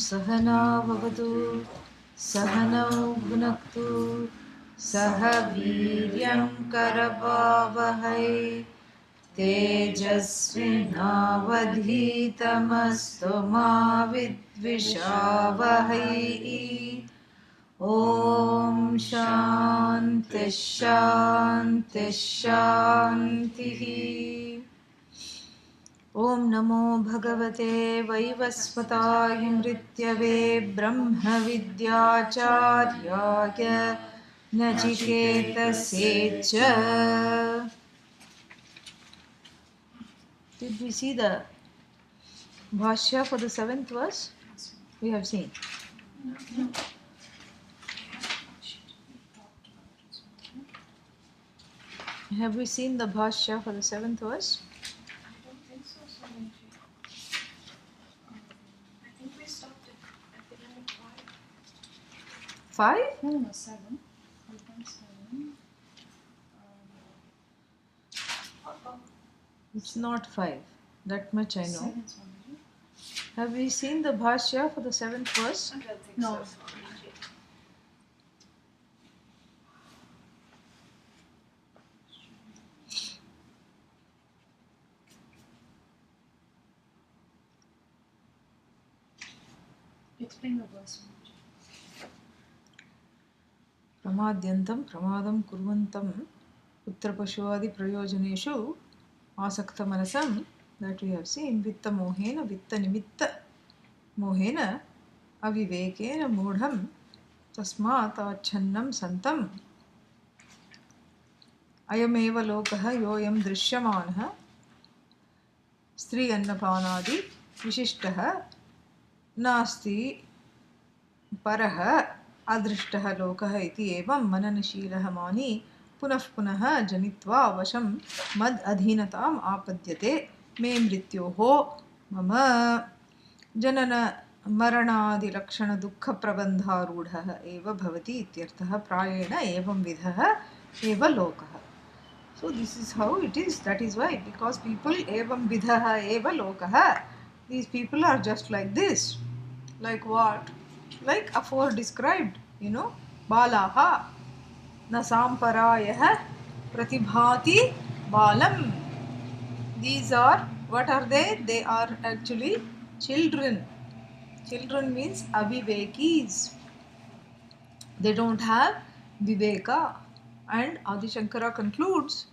सहना भवतु सहनौ भुनक्तु सह वीर्यं करवावहै तेजस्विनावधीतमस्तु मा विद्विषावहै ॐ शान्तिः शान्तिः शान्तिः। ॐ नमो भगवते वैवस्वताय मृत्यवे ब्रह्मविद्याचार्याय नचिकेतसे च। Did we see the Bhashya for the 7th verse? We have seen. Have we seen the Bhashya for the 7th verse? I don't think so, Swamiji. I think we stopped at the end of 5. 5? No, 7. 3.7. It's not 5. That much I know. 7, Swamiji. Have we seen the Bhashya for the 7th verse? I don't think No. so, Swamiji. Explain the verse, Swamiji. प्रमाद्यन्तं प्रमादं कुर्वन्तं पुत्रपशुआदि प्रयोजनेषु आसक्तमनसं, that we have seen, वित्तमोहेन वित्तनिमित्त मोहेन अविवेकेन मूढं तस्मात् आच्छन्नं सन्तम् अयमेव लोकः योऽयं दृश्यमानः स्त्री अन्नपानादि विशिष्टः नास्ति परः अदृष्टः लोकः इति एवं मननशीलः मानी पुनः पुनः जनित्वा वशं मद अधीनताम् आपद्यते। मे मृत्योः मम जनन मरणादिलक्षण दुःखप्रबन्धारूढः एव भवति इत्यर्थः। प्रायेण एवं विधः एव लोकः. So this is how it is. That is why, because people evam vidhaha eva lokaha, these people are just like this. Like what? Like afore described, balaha na samparayah pratibhati balam. These are, what are they? They are actually children. Children means avivekis. They don't have viveka. And Adi Shankara concludes,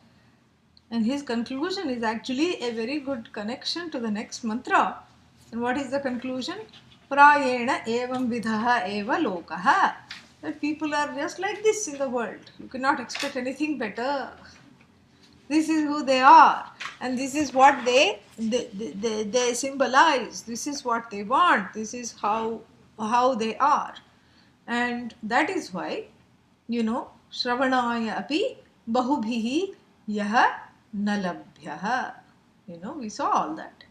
and his conclusion is actually a very good connection to the next mantra. And what is the conclusion? Prayena evam vidhaha eva lokaha. That people are just like this in the world. You cannot expect anything better. This is who they are, and this is what they symbolize. This is what they want. This is how they are, and that is why, Shravanaya api bahubhihi yaha nalabhyaha. We saw all that.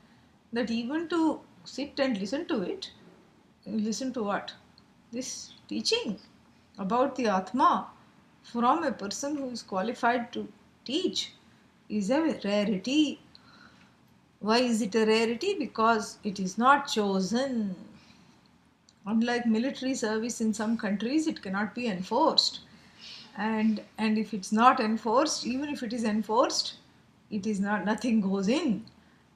That even to sit and listen to it, listen to what? This teaching about the Atma from a person who is qualified to teach is a rarity. Why is it a rarity? Because it is not chosen. Unlike military service in some countries, it cannot be enforced. And if it's not enforced, even if it is enforced, it is not, nothing goes in,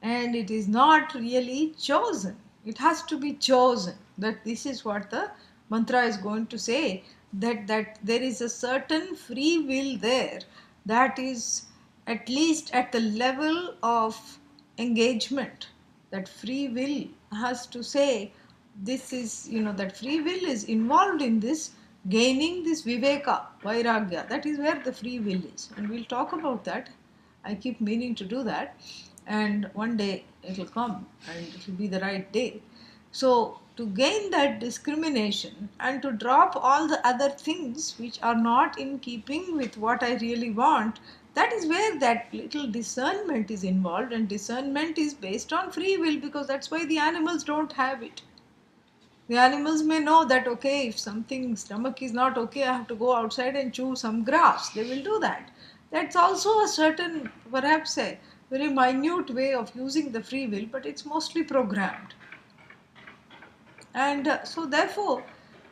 and it is not really chosen. It has to be chosen. That this is what the mantra is going to say, that there is a certain free will there, that is at least at the level of engagement. That free will has to say, this is, that free will is involved in this gaining this viveka, vairagya. That is where the free will is, and we'll talk about that. I keep meaning to do that, and one day it will come and it will be the right day. So to gain that discrimination and to drop all the other things which are not in keeping with what I really want, that is where that little discernment is involved, and discernment is based on free will, because that's why the animals don't have it. The animals may know that, okay, if something stomach is not okay, I have to go outside and chew some grass. They will do that. That's also a certain, perhaps a very minute way of using the free will, but it's mostly programmed. And so therefore,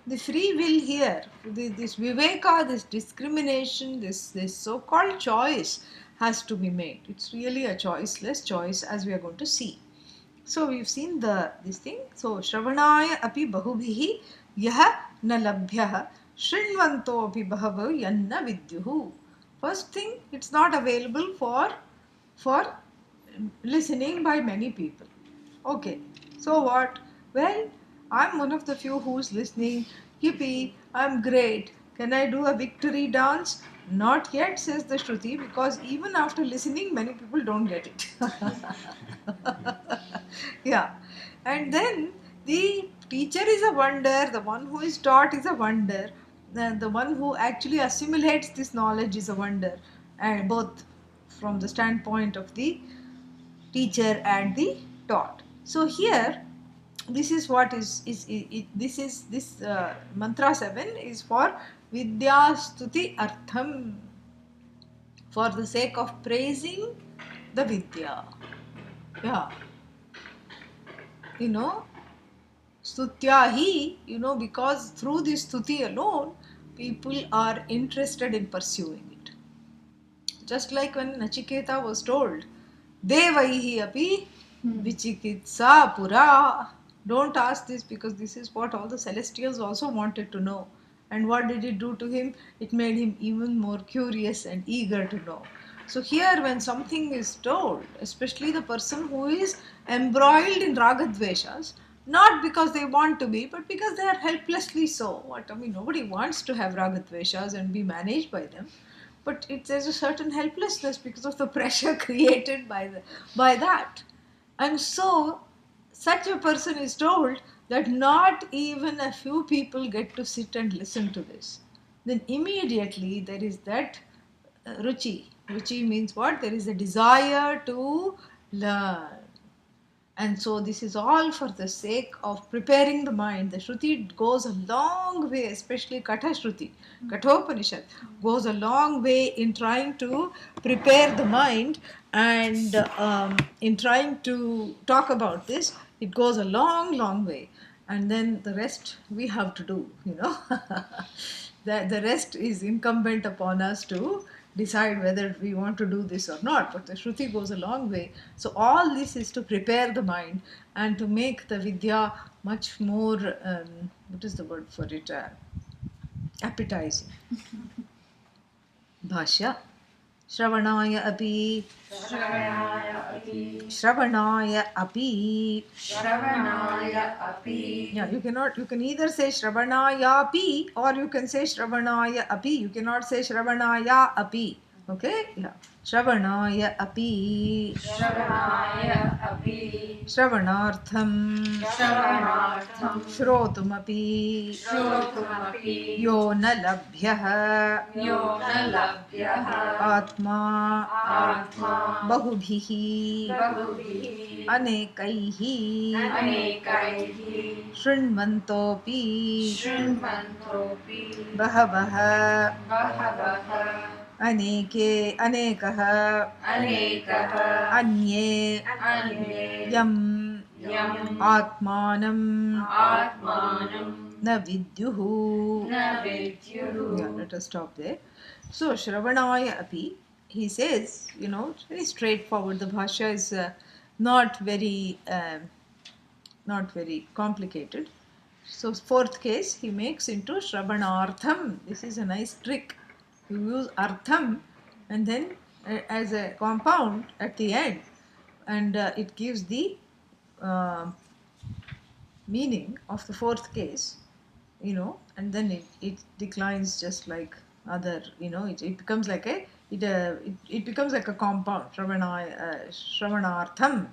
the free will here, this viveka, this discrimination, this so-called choice has to be made. It's really a choiceless choice, as we are going to see. So we've seen this thing. So Shravanaya api bahubhihi yaha na labhyah shrinvanto api bahavu yanna vidyuhu. First thing, it's not available for listening by many people. Okay, so what? Well, I'm one of the few who's listening. Yippee, I'm great. Can I do a victory dance? Not yet, says the Shruti, because even after listening, many people don't get it. Yeah. And then the teacher is a wonder, the one who is taught is a wonder, the one who actually assimilates this knowledge is a wonder, and both from the standpoint of the teacher and the taught. So here, this is what this mantra 7 is for Vidya Stuti Artham, for the sake of praising the Vidya. Yeah. Stutyahi, because through this stuti alone, people are interested in pursuing it. Just like when Nachiketa was told, Devaihi api vichikitsa pura. Don't ask this, because this is what all the celestials also wanted to know. And what did it do to him? It made him even more curious and eager to know. So here, when something is told, especially the person who is embroiled in ragadveshas, not because they want to be, but because they are helplessly so. Nobody wants to have ragadveshas and be managed by them, but there's a certain helplessness because of the pressure created by that. And so such a person is told that not even a few people get to sit and listen to this. Then immediately there is that ruchi. Ruchi means what? There is a desire to learn. And so this is all for the sake of preparing the mind. The Shruti goes a long way, especially Katha Shruti, Kathopanishad, goes a long way in trying to prepare the mind, and in trying to talk about this, it goes a long, long way. And then the rest we have to do, the rest is incumbent upon us to decide whether we want to do this or not. But the Shruti goes a long way. So all this is to prepare the mind and to make the Vidya much more, what is the word for it? Appetizing. Bhashya. Shravanaya api. Shravanaya api. Yeah, you can either say Shravanaya api or you can say Shravanaya api. You cannot say Shravanaya api. Okay? Yeah. Shravanaya api. Shravanartham. Shrotumapi. Yo na labhyah. Atma. Bahubhihi. Anekaihi. Shrinvantopi. Bahavah. Aneke. Anekah. Anye. Yam. Atmanam. Na vidyuhu. Yeah, let us stop there. So, Shravanaya api, he says, very straightforward. The bhashya is not very complicated. So, fourth case, he makes into Shravanartham. This is a nice trick. You use artham and then as a compound at the end, and it gives the meaning of the fourth case, and then it declines just like other, it becomes like it becomes like a compound, Shravanartham.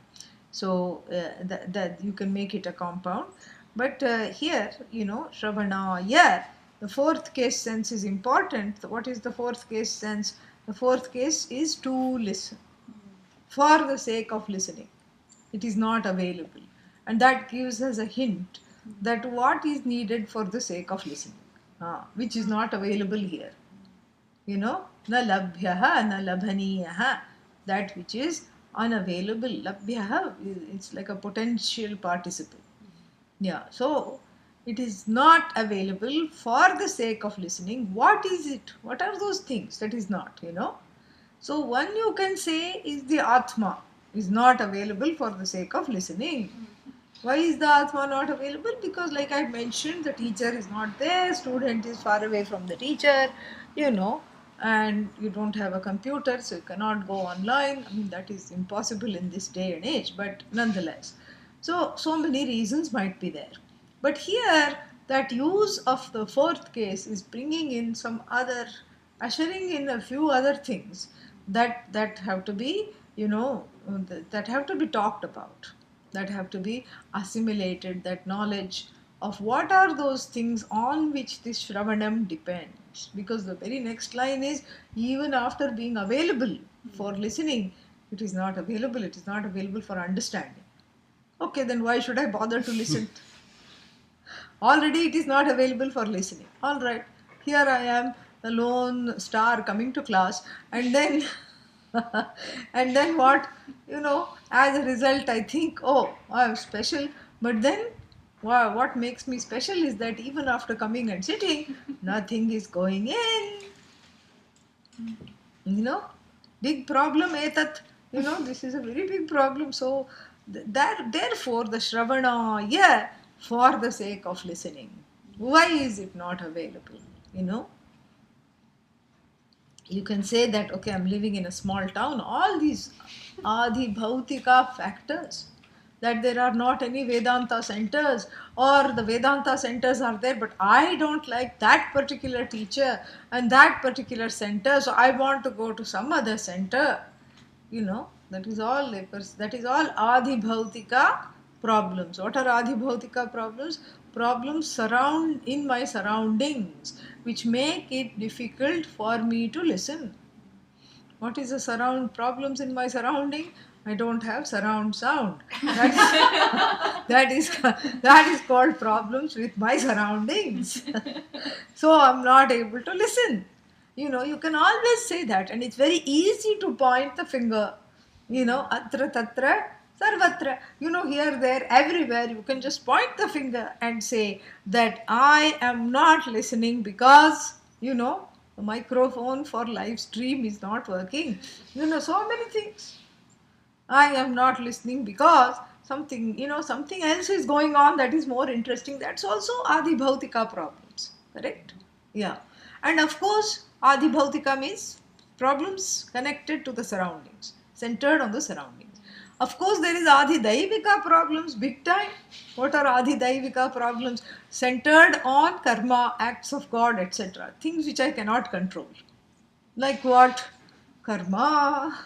So that you can make it a compound. But here, Shravanaya, the fourth case sense is important. What is the fourth case sense? The fourth case is to listen for the sake of listening. It is not available. And that gives us a hint that what is needed for the sake of listening, which is not available here. Na labhyaha, na labhaniyaha, that which is unavailable. Labhyaha, it's like a potential participle. Yeah, so it is not available for the sake of listening. What is it? What are those things that is not, So one you can say is the Atma is not available for the sake of listening. Why is the Atma not available? Because like I mentioned, the teacher is not there, student is far away from the teacher, and you don't have a computer, so you cannot go online. I mean, that is impossible in this day and age, but nonetheless. So many reasons might be there. But here, that use of the fourth case is bringing in some other, ushering in a few other things that have to be, that have to be talked about, that have to be assimilated, that knowledge of what are those things on which this Shravanam depends. Because the very next line is, even after being available for listening, it is not available, it is not available for understanding. Okay, then why should I bother to listen? Already it is not available for listening. All right, here I am, the lone star coming to class, and then and then what, as a result I think, oh, I'm special. But then what makes me special is that even after coming and sitting, nothing is going in. Big problem etat. This is a very big problem. So therefore the Shravana, yeah, for the sake of listening. Why is it not available? You can say that, okay, I'm living in a small town. All these Adi Bhautika factors, that there are not any Vedanta centers, or the Vedanta centers are there, but I don't like that particular teacher and that particular center, so I want to go to some other center. That is all Adi Bhautika problems. What are Adi Bhautika problems? Problems surround in my surroundings, which make it difficult for me to listen. What is the surround problems in my surrounding? I don't have surround sound. That is called problems with my surroundings. So I'm not able to listen. You can always say that, and it's very easy to point the finger. Atra tatra sarvatra. Here, there, everywhere. You can just point the finger and say that I am not listening because, the microphone for live stream is not working. So many things. I am not listening because something else is going on that is more interesting. That's also Adi Bhautika problems. Correct? Yeah. And of course, Adi Bhautika means problems connected to the surroundings, centered on the surroundings. Of course, there is Adi Daivika problems, big time. What are Adi Daivika problems? Centered on karma, acts of God, etc. Things which I cannot control. Like what? Karma.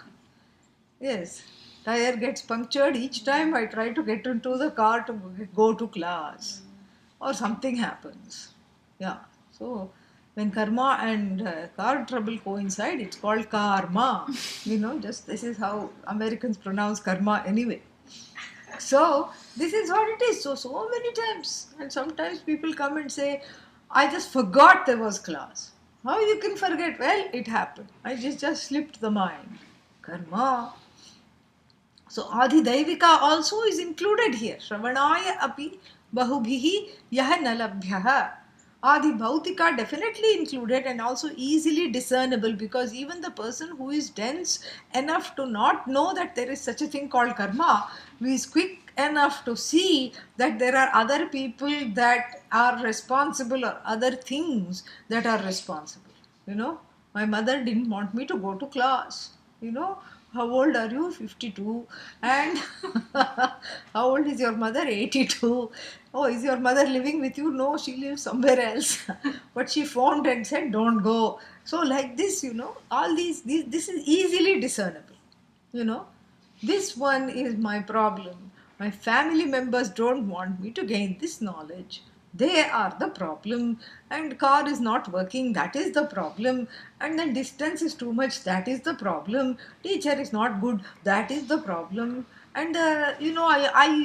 Yes, tire gets punctured each time I try to get into the car to go to class, or something happens. Yeah, so when karma and car trouble coincide, it's called karma. Just this is how Americans pronounce karma anyway. So this is what it is. So many times, and sometimes people come and say, I just forgot there was class. How you can forget? Well, it happened. I just slipped the mind. Karma. So Adi Daivika also is included here. Shravanaya api bahubhihi yah nalabhyaha. Adi Bhautika definitely included and also easily discernible, because even the person who is dense enough to not know that there is such a thing called karma, who is quick enough to see that there are other people that are responsible, or other things that are responsible. My mother didn't want me to go to class. How old are you? 52. And how old is your mother? 82. Oh, is your mother living with you? No, she lives somewhere else. But she phoned and said, don't go. So like this, all these this is easily discernible. This one is my problem. My family members don't want me to gain this knowledge. They are the problem. And car is not working. That is the problem. And then distance is too much. That is the problem. Teacher is not good. That is the problem. And I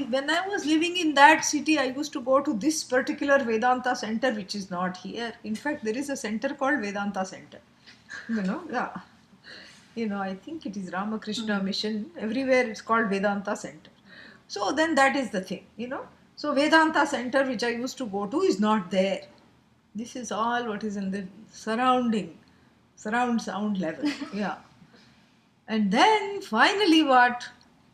when I was living in that city, I used to go to this particular Vedanta center, which is not here. In fact, there is a center called Vedanta Center. Yeah. I think it is Ramakrishna Mission. Everywhere it's called Vedanta Center. So then that is the thing. So Vedanta center, which I used to go to, is not there. This is all what is in the surround sound level. Yeah. And then finally what?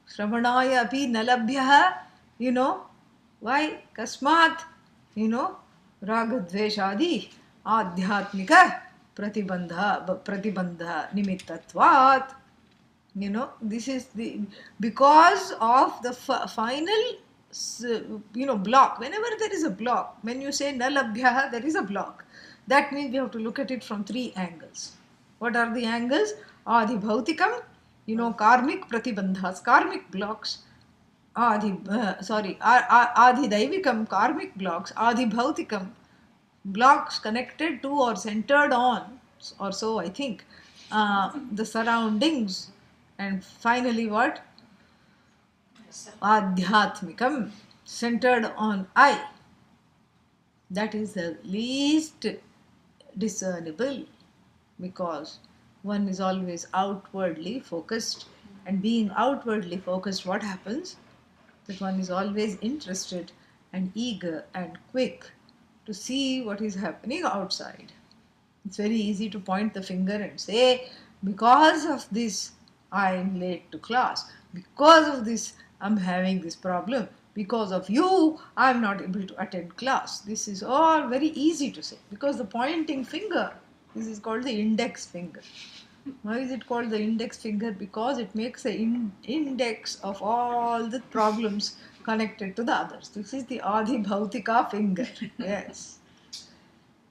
Shravanaya api nalabhyaha, you know. Why? Kasmat, you know, ragadveshadi adhyatmika pratibandha nimittatvat. You know, this is the because of the final block. Whenever there is a block, when you say nalabhyaha, there is a block. That means we have to look at it from three angles. What are the angles? Adi bhautikam, you know, karmic pratibandhas, karmic blocks. Adi daivikam, karmic blocks. Adi bhautikam, blocks connected to or centered on, or so I think, the surroundings. And finally, what? Adhyatmikam, centered on I. That is the least discernible, because one is always outwardly focused, and being outwardly focused, what happens? That one is always interested and eager and quick to see what is happening outside. It's very easy to point the finger and say, because of this, I am late to class. Because of this, I'm having this problem. Because of you, I'm not able to attend class. This is all very easy to say, because the pointing finger, this is called the index finger. Why is it called the index finger? Because it makes an index of all the problems connected to the others. This is the Adi Bhautika finger. Yes.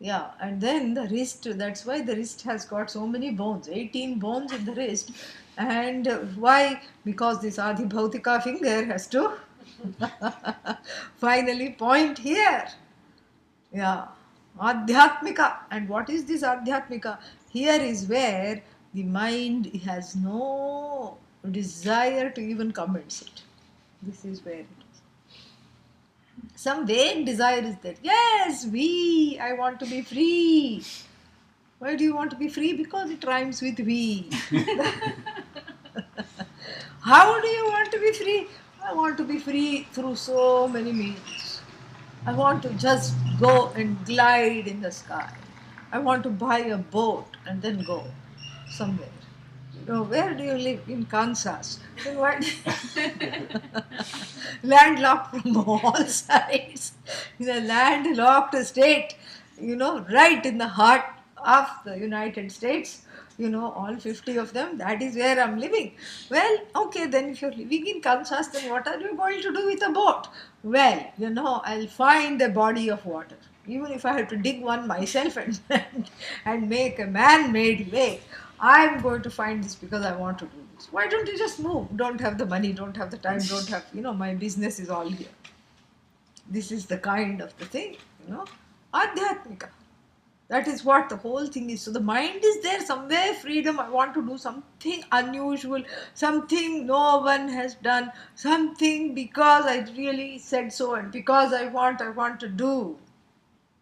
Yeah, and then the wrist, that's why the wrist has got so many bones, 18 bones in the wrist. And why? Because this Adi Bhautika finger has to finally point here. Yeah, Adhyatmika. And what is this Adhyatmika? Here is where the mind has no desire to even commence it. This is where it is. Some vague desire is there. Yes, I want to be free. Why do you want to be free? Because it rhymes with we. How do you want to be free? I want to be free through so many means. I want to just go and glide in the sky. I want to buy a boat and then go somewhere. You know, where do you live? In Kansas. Then what? Landlocked from all sides. In a landlocked state, you know, right in the heart of the United States. You know, all 50 of them, that is where I'm living. Well, okay, then if you're living in Kansas, then what are you going to do with a boat? Well, you know, I'll find a body of water. Even if I have to dig one myself and make a man-made lake, I'm going to find this because I want to do this. Why don't you just move? Don't have the money, don't have the time, don't have, you know, my business is all here. This is the kind of the thing, you know, Adhyatmika. That is what the whole thing is. So the mind is there somewhere, freedom. I want to do something unusual, something no one has done, something because I really said so and because I want to do.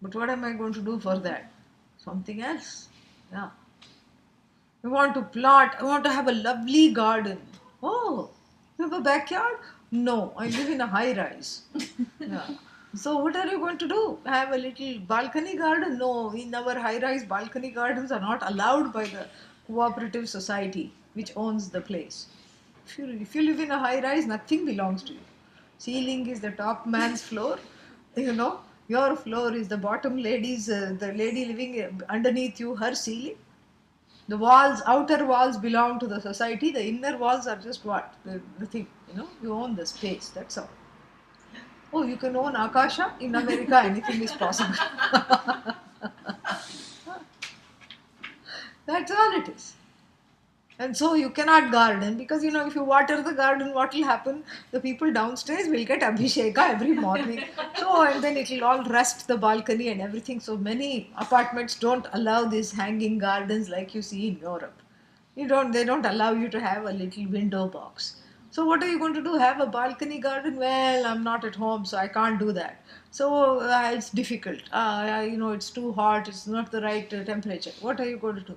But what am I going to do for that? Something else. Yeah. I want to plant, I want to have a lovely garden. Oh, you have a backyard? No, I live in a high rise. Yeah. So what are you going to do? Have a little balcony garden? No, in our high-rise balcony gardens are not allowed by the cooperative society which owns the place. If you live in a high-rise, nothing belongs to you. Ceiling is the top man's floor. You know, your floor is the bottom lady's, the lady living underneath you, her ceiling. The walls, outer walls belong to the society. The inner walls are just what? The thing, you know, you own the space. That's all. Oh, you can own Akasha? In America, anything is possible. That's all it is. And so you cannot garden because, you know, if you water the garden, what will happen? The people downstairs will get Abhisheka every morning. So, and then it will all rust the balcony and everything. So many apartments don't allow these hanging gardens like you see in Europe. They don't allow you to have a little window box. So what are you going to do? Have a balcony garden? Well, I'm not at home, so I can't do that. So it's difficult. You know, it's too hot. It's not the right temperature. What are you going to do?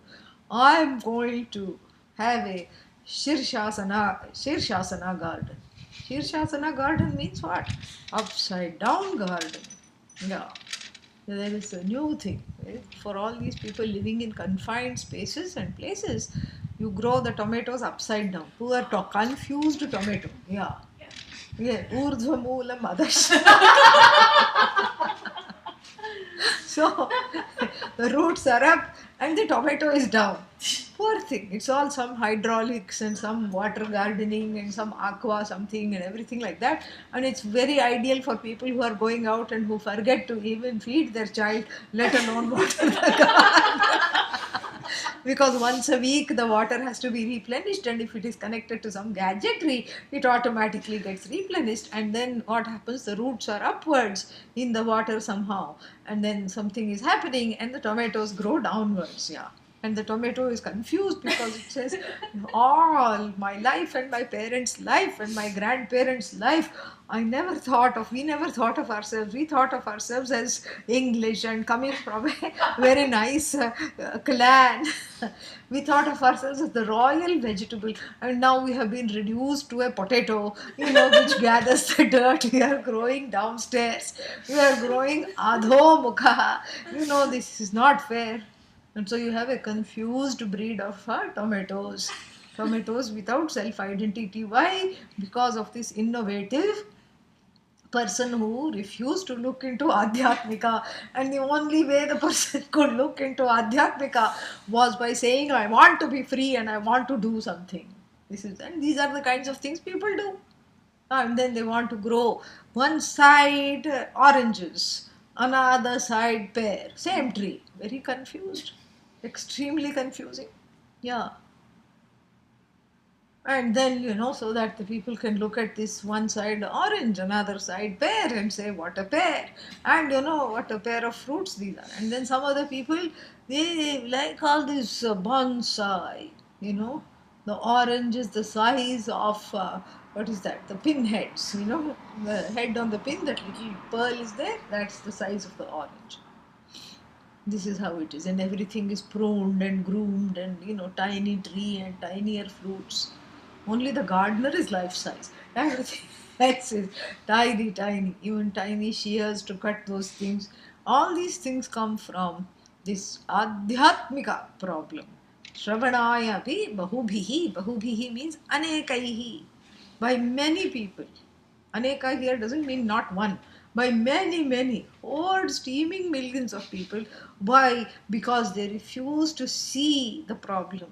I'm going to have a Shirshasana garden. Shirshasana garden means what? Upside down garden. Yeah. There is a new thing. Right? For all these people living in confined spaces and places, you grow the tomatoes upside down. Poor confused tomato. Yeah. Yeah. Urdhva moolam adash. So the roots are up and the tomato is down. Poor thing. It's all some hydraulics and some water gardening and some aqua something and everything like that. And it's very ideal for people who are going out and who forget to even feed their child, let alone water the garden. Because once a week the water has to be replenished, and if it is connected to some gadgetry, it automatically gets replenished. And then what happens? The roots are upwards in the water somehow, and then something is happening, and the tomatoes grow downwards. Yeah. And the tomato is confused because it says, all my life and my parents' life and my grandparents' life, we never thought of ourselves. We thought of ourselves as English and coming from a very nice clan. We thought of ourselves as the royal vegetable, and now we have been reduced to a potato, which gathers the dirt. We are growing downstairs. We are growing adho mukha. This is not fair. And so you have a confused breed of tomatoes. Tomatoes without self-identity. Why? Because of this innovative person who refused to look into Adhyatmika. And the only way the person could look into Adhyatmika was by saying, I want to be free and I want to do something. And these are the kinds of things people do. And then they want to grow one side oranges, another side pear, same tree. Very confused, extremely confusing. Yeah. And then, so that the people can look at this one side orange, another side pear, and say, what a pear. And what a pair of fruits these are. And then some other people, they like all this bonsai, The orange is the size of, what is that? The pinheads, The head on the pin, that little pearl is there, that's the size of the orange. This is how it is. And everything is pruned and groomed and, tiny tree and tinier fruits. Only the gardener is life size. Everything else is tiny, tiny. Even tiny shears to cut those things. All these things come from this adhyatmika problem. Shravanaya api bahubhihi. Bahubhihi means anekaihi. By many people. Aneka here doesn't mean not one. By many, many, hordes, teeming millions of people. Why? Because they refuse to see the problem.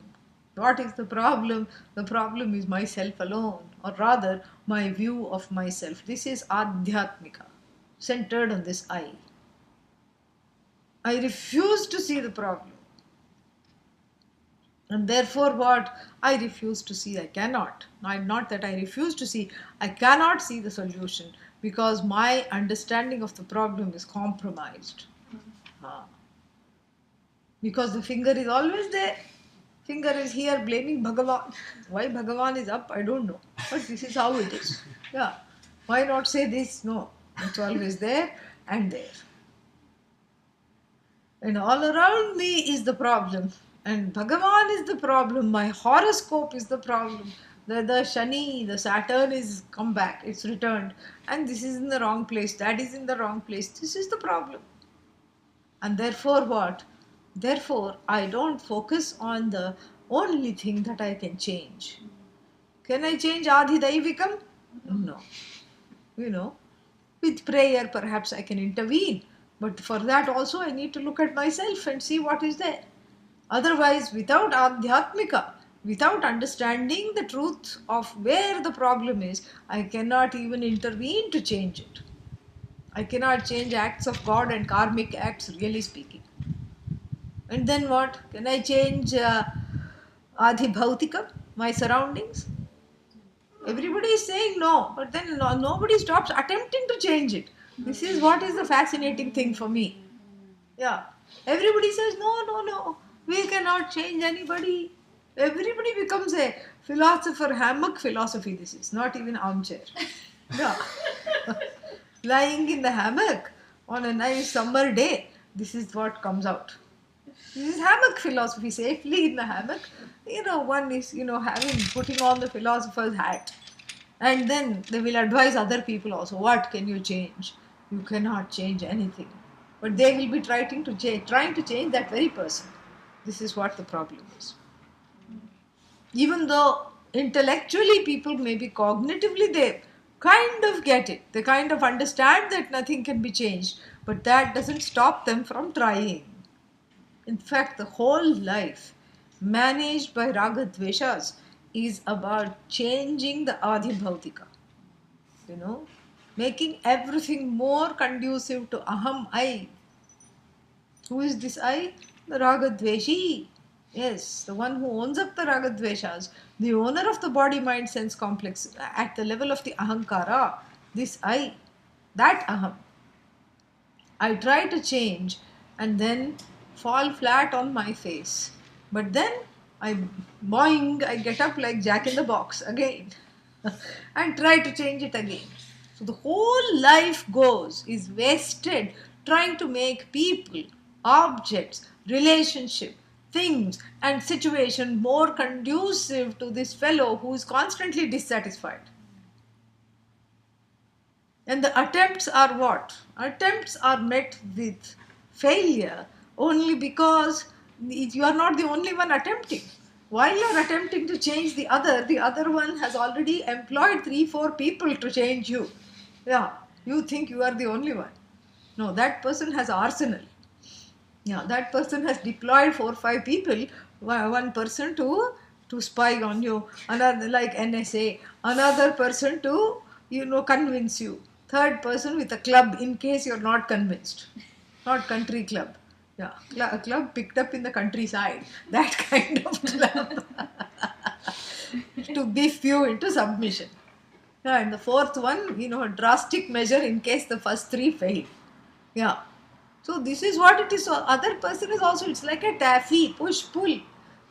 What is the problem? The problem is myself alone, or rather, my view of myself. This is Adhyatmika, centered on this I. I refuse to see the problem. And therefore, what? I refuse to see. I cannot. Not that I refuse to see. I cannot see the solution because my understanding of the problem is compromised. Because the finger is always there. Finger is here blaming Bhagavan. Why Bhagavan is up, I don't know. But this is how it is. Yeah. Why not say this? No. It's always there and there. And all around me is the problem. And Bhagavan is the problem. My horoscope is the problem. The Shani, the Saturn is come back. It's returned. And this is in the wrong place. That is in the wrong place. This is the problem. And therefore what? Therefore, I don't focus on the only thing that I can change. Can I change Adhidaivikam? No. With prayer, perhaps I can intervene. But for that also, I need to look at myself and see what is there. Otherwise, without Adhyatmika, without understanding the truth of where the problem is, I cannot even intervene to change it. I cannot change acts of God and karmic acts, really speaking. And then what? Can I change Adhibhautika, my surroundings? Everybody is saying no, but then nobody stops attempting to change it. This is what is the fascinating thing for me. Yeah. Everybody says no, we cannot change anybody. Everybody becomes a philosopher, hammock philosophy this is, not even armchair. Yeah. Lying in the hammock on a nice summer day, this is what comes out. This is hammock philosophy, safely in the hammock. One is, putting on the philosopher's hat. And then they will advise other people also, what can you change? You cannot change anything. But they will be trying to change that very person. This is what the problem is. Even though intellectually people maybe cognitively they kind of get it, they kind of understand that nothing can be changed, but that doesn't stop them from trying. In fact, the whole life managed by raga dveshas is about changing the adhibhautika, making everything more conducive to aham I. Who is this I? The ragadveshi. Yes, the one who owns up the ragadveshas, the owner of the body, mind, sense complex at the level of the ahankara, this I, that aham. I try to change and then fall flat on my face. But then I get up like Jack in the Box again and try to change it again. So the whole life is wasted trying to make people, objects, relationship, things and situation more conducive to this fellow who is constantly dissatisfied. And the attempts are what? Attempts are met with failure only because you are not the only one attempting. While you are attempting to change the other one has already employed 3-4 people to change you. Yeah, you think you are the only one. No, that person has arsenal. Yeah, that person has deployed 4-5 people, one person to spy on you, another like NSA, another person to convince you, third person with a club in case you're not convinced, not country club. Yeah, a club picked up in the countryside, that kind of club to beef you into submission. Yeah, and the fourth one, a drastic measure in case the first three fail. Yeah. So this is what it is. So other person is also, it's like a taffy, push, pull.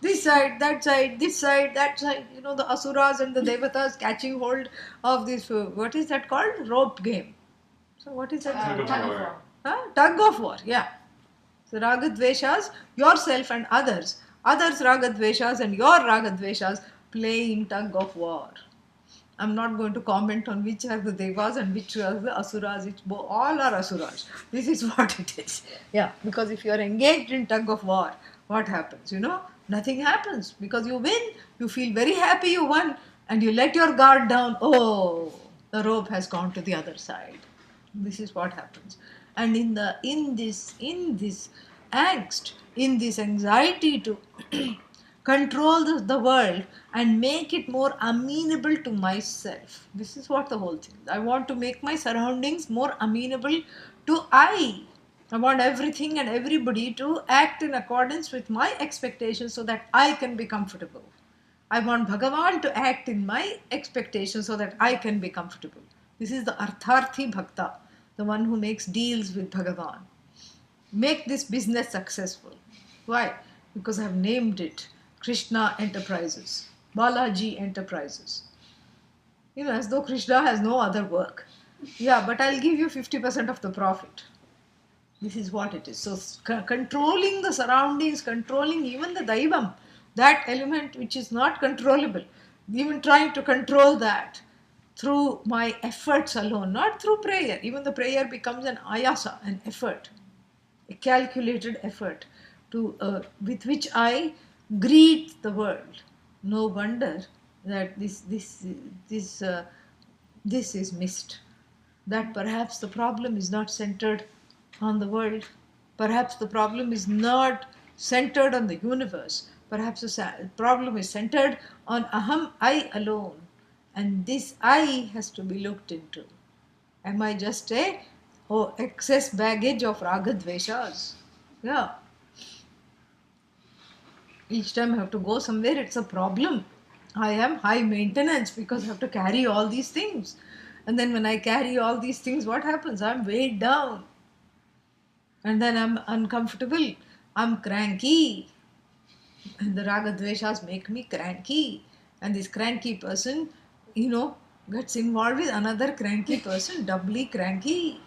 This side, that side, this side, that side. The asuras and the devatas catching hold of this, what is that called? Rope game. So what is that? Tug of war. Tug of war, yeah. So ragadveshas, yourself and others ragadveshas and your ragadveshas playing tug of war. I'm not going to comment on which are the devas and which are the asuras. All are asuras. This is what it is. Yeah, because if you are engaged in tug of war, what happens? Nothing happens because you win. You feel very happy you won, and you let your guard down. Oh, the rope has gone to the other side. This is what happens. And in this angst, in this anxiety to control the world and make it more amenable to myself. This is what the whole thing. I want to make my surroundings more amenable to I. I want everything and everybody to act in accordance with my expectations so that I can be comfortable. I want Bhagavan to act in my expectations so that I can be comfortable. This is the Artharthi Bhakta, the one who makes deals with Bhagavan. Make this business successful. Why? Because I have named it Krishna Enterprises, Balaji Enterprises. As though Krishna has no other work. Yeah, but I'll give you 50% of the profit. This is what it is. So controlling the surroundings, controlling even the Daivam, that element which is not controllable, even trying to control that through my efforts alone, not through prayer. Even the prayer becomes an ayasa, an effort, a calculated effort with which I greet the world. No wonder that this is missed. That perhaps the problem is not centered on the world. Perhaps the problem is not centered on the universe. Perhaps the problem is centered on aham, I alone. And this I has to be looked into. Am I just excess baggage of ragadveshas? Yeah. Each time I have to go somewhere, it's a problem. I am high maintenance because I have to carry all these things. And then when I carry all these things, what happens? I'm weighed down. And then I'm uncomfortable. I'm cranky. And the ragadveshas make me cranky. And this cranky person, gets involved with another cranky person, doubly cranky.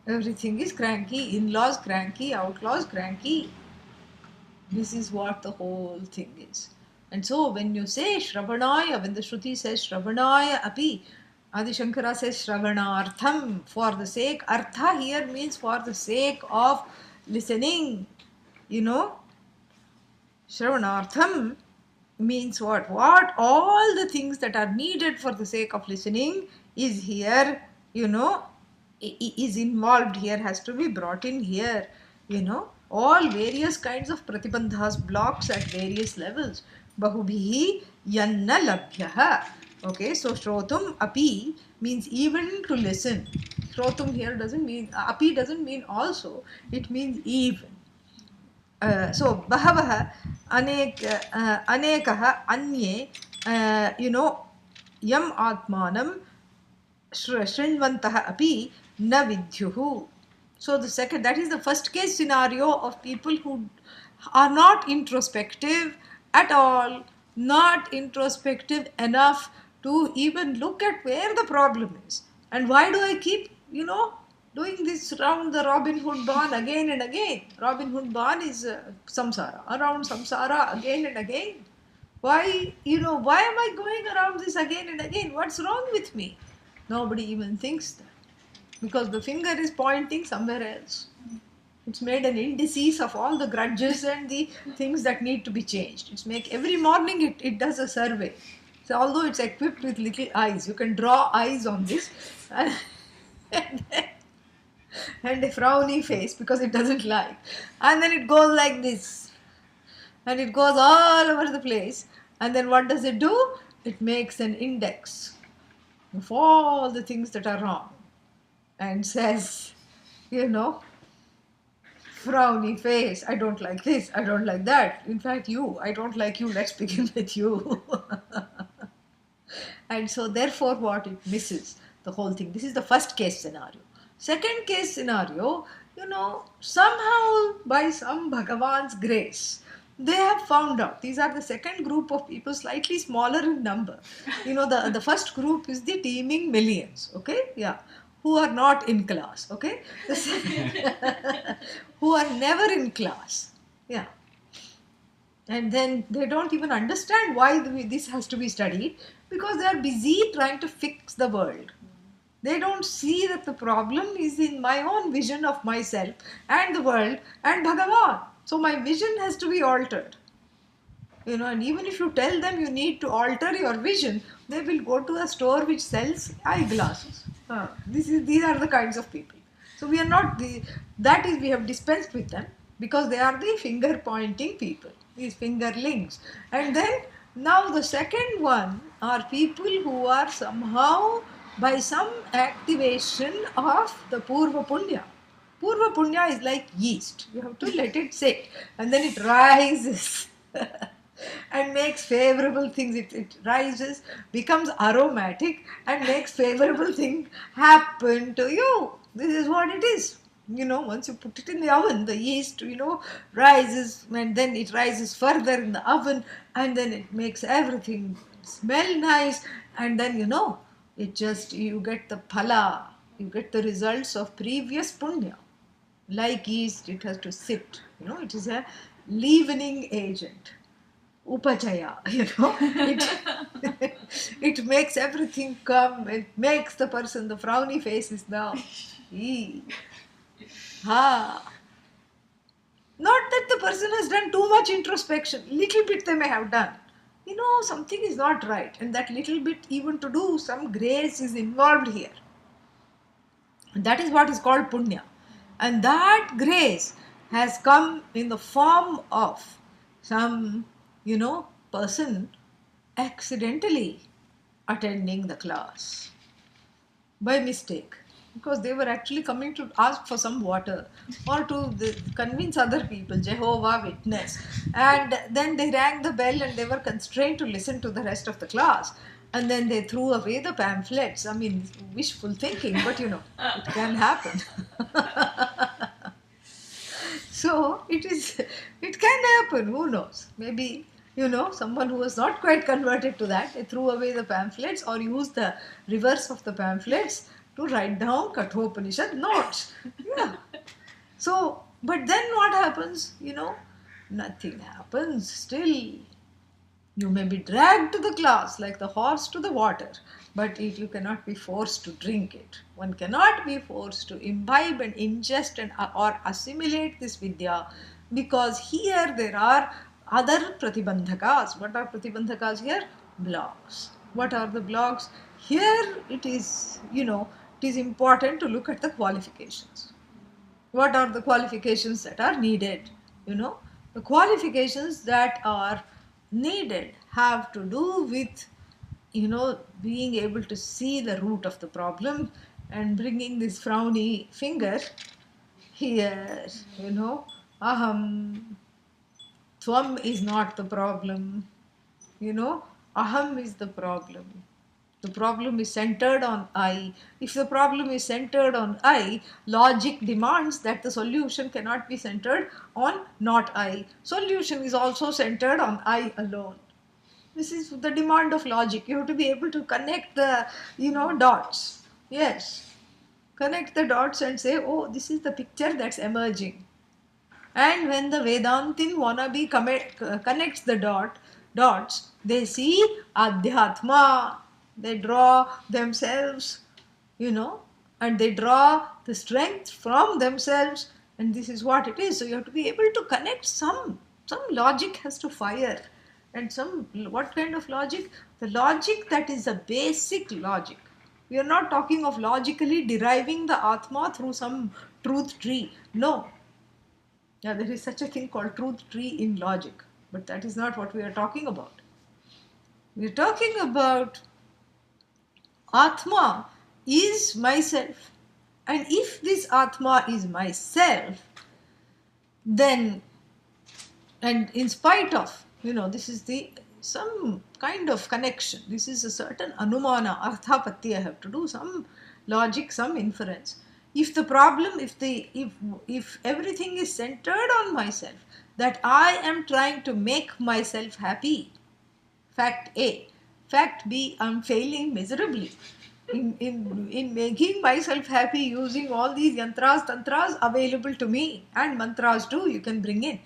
Everything is cranky. In-laws cranky, outlaws cranky. This is what the whole thing is. And so when you say Shravanaya, when the Shruti says Shravanaya api, Adi Shankara says Shravanartham, for the sake. Artha here means for the sake of listening. You know, Shravanartham means what? What? All the things that are needed for the sake of listening is here, is involved here, has to be brought in here, all various kinds of pratibandhas, blocks at various levels. Bahubhihi yanna labhyaha. Okay, so shrotum api means even to listen. Shrotum here doesn't mean, api doesn't mean also, it means even. So बहवः अनेकः अन्ये यम् आत्मानं शृण्वन्तः अपि न विद्युः. So the second, that is the first case scenario of people who are not introspective at all, not introspective enough to even look at where the problem is. And why do I keep, doing this round the Robin Hood barn again and again? Robin Hood barn is samsara, around samsara again and again. Why, why am I going around this again and again? What's wrong with me? Nobody even thinks that, because the finger is pointing somewhere else. It's made an indices of all the grudges and the things that need to be changed. Every morning it does a survey. So although it's equipped with little eyes, you can draw eyes on this and a frowny face because it doesn't like. And then it goes like this. And it goes all over the place. And then what does it do? It makes an index of all the things that are wrong and says, frowny face, I don't like this, I don't like that. In fact, I don't like you, let's begin with you. And so therefore what it misses, the whole thing. This is the first case scenario. Second case scenario, somehow by some Bhagavan's grace, they have found out. These are the second group of people, slightly smaller in number. The first group is the teeming millions, okay? Yeah. Who are not in class, okay? Who are never in class. Yeah. And then they don't even understand why this has to be studied, because they are busy trying to fix the world. They don't see that the problem is in my own vision of myself and the world and Bhagavan. So my vision has to be altered. And even if you tell them you need to alter your vision, they will go to a store which sells eyeglasses. These are the kinds of people. So we are not we have dispensed with them, because they are the finger pointing people, these fingerlings. And then now the second one are people who are somehow by some activation of the Purva Punya. Purva Punya is like yeast. You have to let it sit and then it rises. And makes favorable things. It rises, becomes aromatic, and makes favorable things happen to you. This is what it is. Once you put it in the oven, the yeast, rises, and then it rises further in the oven, and then it makes everything smell nice, and then, you get the phala, you get the results of previous punya. Like yeast, it has to sit, it is a leavening agent. Upachaya, it makes everything come, it makes the person, the frowny face is now. Not that the person has done too much introspection, little bit they may have done. Something is not right, and that little bit, even to do, some grace is involved here. And that is what is called punya. And that grace has come in the form of some person accidentally attending the class by mistake, because they were actually coming to ask for some water or to convince other people, Jehovah Witness, and then they rang the bell and they were constrained to listen to the rest of the class, and then they threw away the pamphlets. I mean, wishful thinking, but it can happen. So it can happen, who knows? Maybe, someone who was not quite converted to that, they threw away the pamphlets or used the reverse of the pamphlets to write down Kathopanishad notes. Yeah. So, but then what happens? Nothing happens still. You may be dragged to the class like the horse to the water, but you cannot be forced to drink it. One cannot be forced to imbibe and ingest and or assimilate this vidya, because here there are other pratibandhakas. What are pratibandhakas here? Blocks. What are the blocks? Here it is, it is important to look at the qualifications. What are the qualifications that are needed? The qualifications that are needed have to do with being able to see the root of the problem and bringing this frowny finger here. Aham, tvam is not the problem. Aham is the problem. The problem is centered on I. If the problem is centered on I, logic demands that the solution cannot be centered on not I. Solution is also centered on I alone. This is the demand of logic. You have to be able to connect the, dots. Yes. Connect the dots and say, oh, this is the picture that's emerging. And when the Vedantin wannabe connects the dots, they see Adhyatma. They draw themselves, and they draw the strength from themselves, and this is what it is. So you have to be able to connect some logic has to fire. And what kind of logic? The logic that is a basic logic. We are not talking of logically deriving the Atma through some truth tree. No. Yeah, there is such a thing called truth tree in logic, but that is not what we are talking about. We are talking about Atma is myself. And if this Atma is myself, then, and in spite of, this is some kind of connection. This is a certain anumana, arthapatti. I have to do some logic, some inference. If the problem, if everything is centered on myself, that I am trying to make myself happy, fact A. Fact B, I'm failing miserably in making myself happy using all these yantras, tantras available to me, and mantras too, you can bring in.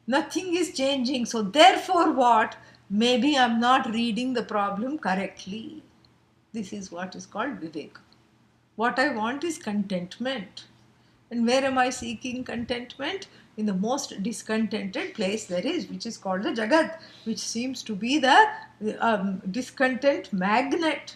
Nothing is changing. So therefore what? Maybe I'm not reading the problem correctly. This is what is called Vivek. What I want is contentment. And where am I seeking contentment? In the most discontented place there is, which is called the Jagat, which seems to be the discontent magnet.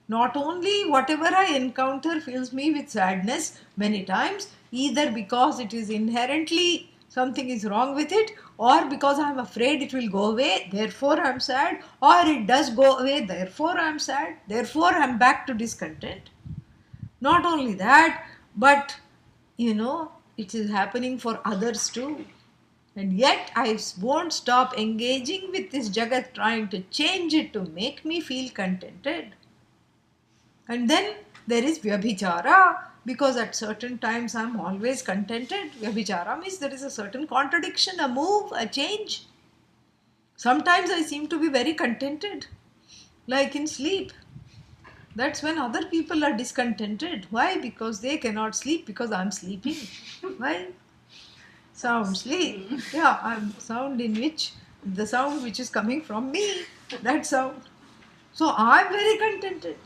Not only whatever I encounter fills me with sadness many times, either because it is inherently something is wrong with it, or because I am afraid it will go away, therefore I am sad, or it does go away, therefore I am sad, therefore I am back to discontent. Not only that, but it is happening for others too. And yet I won't stop engaging with this Jagat, trying to change it to make me feel contented. And then there is Vyabhichara, because at certain times I am always contented. Vyabhichara means there is a certain contradiction, a move, a change. Sometimes I seem to be very contented, like in sleep. That's when other people are discontented. Why? Because they cannot sleep because I'm sleeping. Why? Sound sleep. Yeah, I'm sound in which the sound which is coming from me, that sound. So I'm very contented.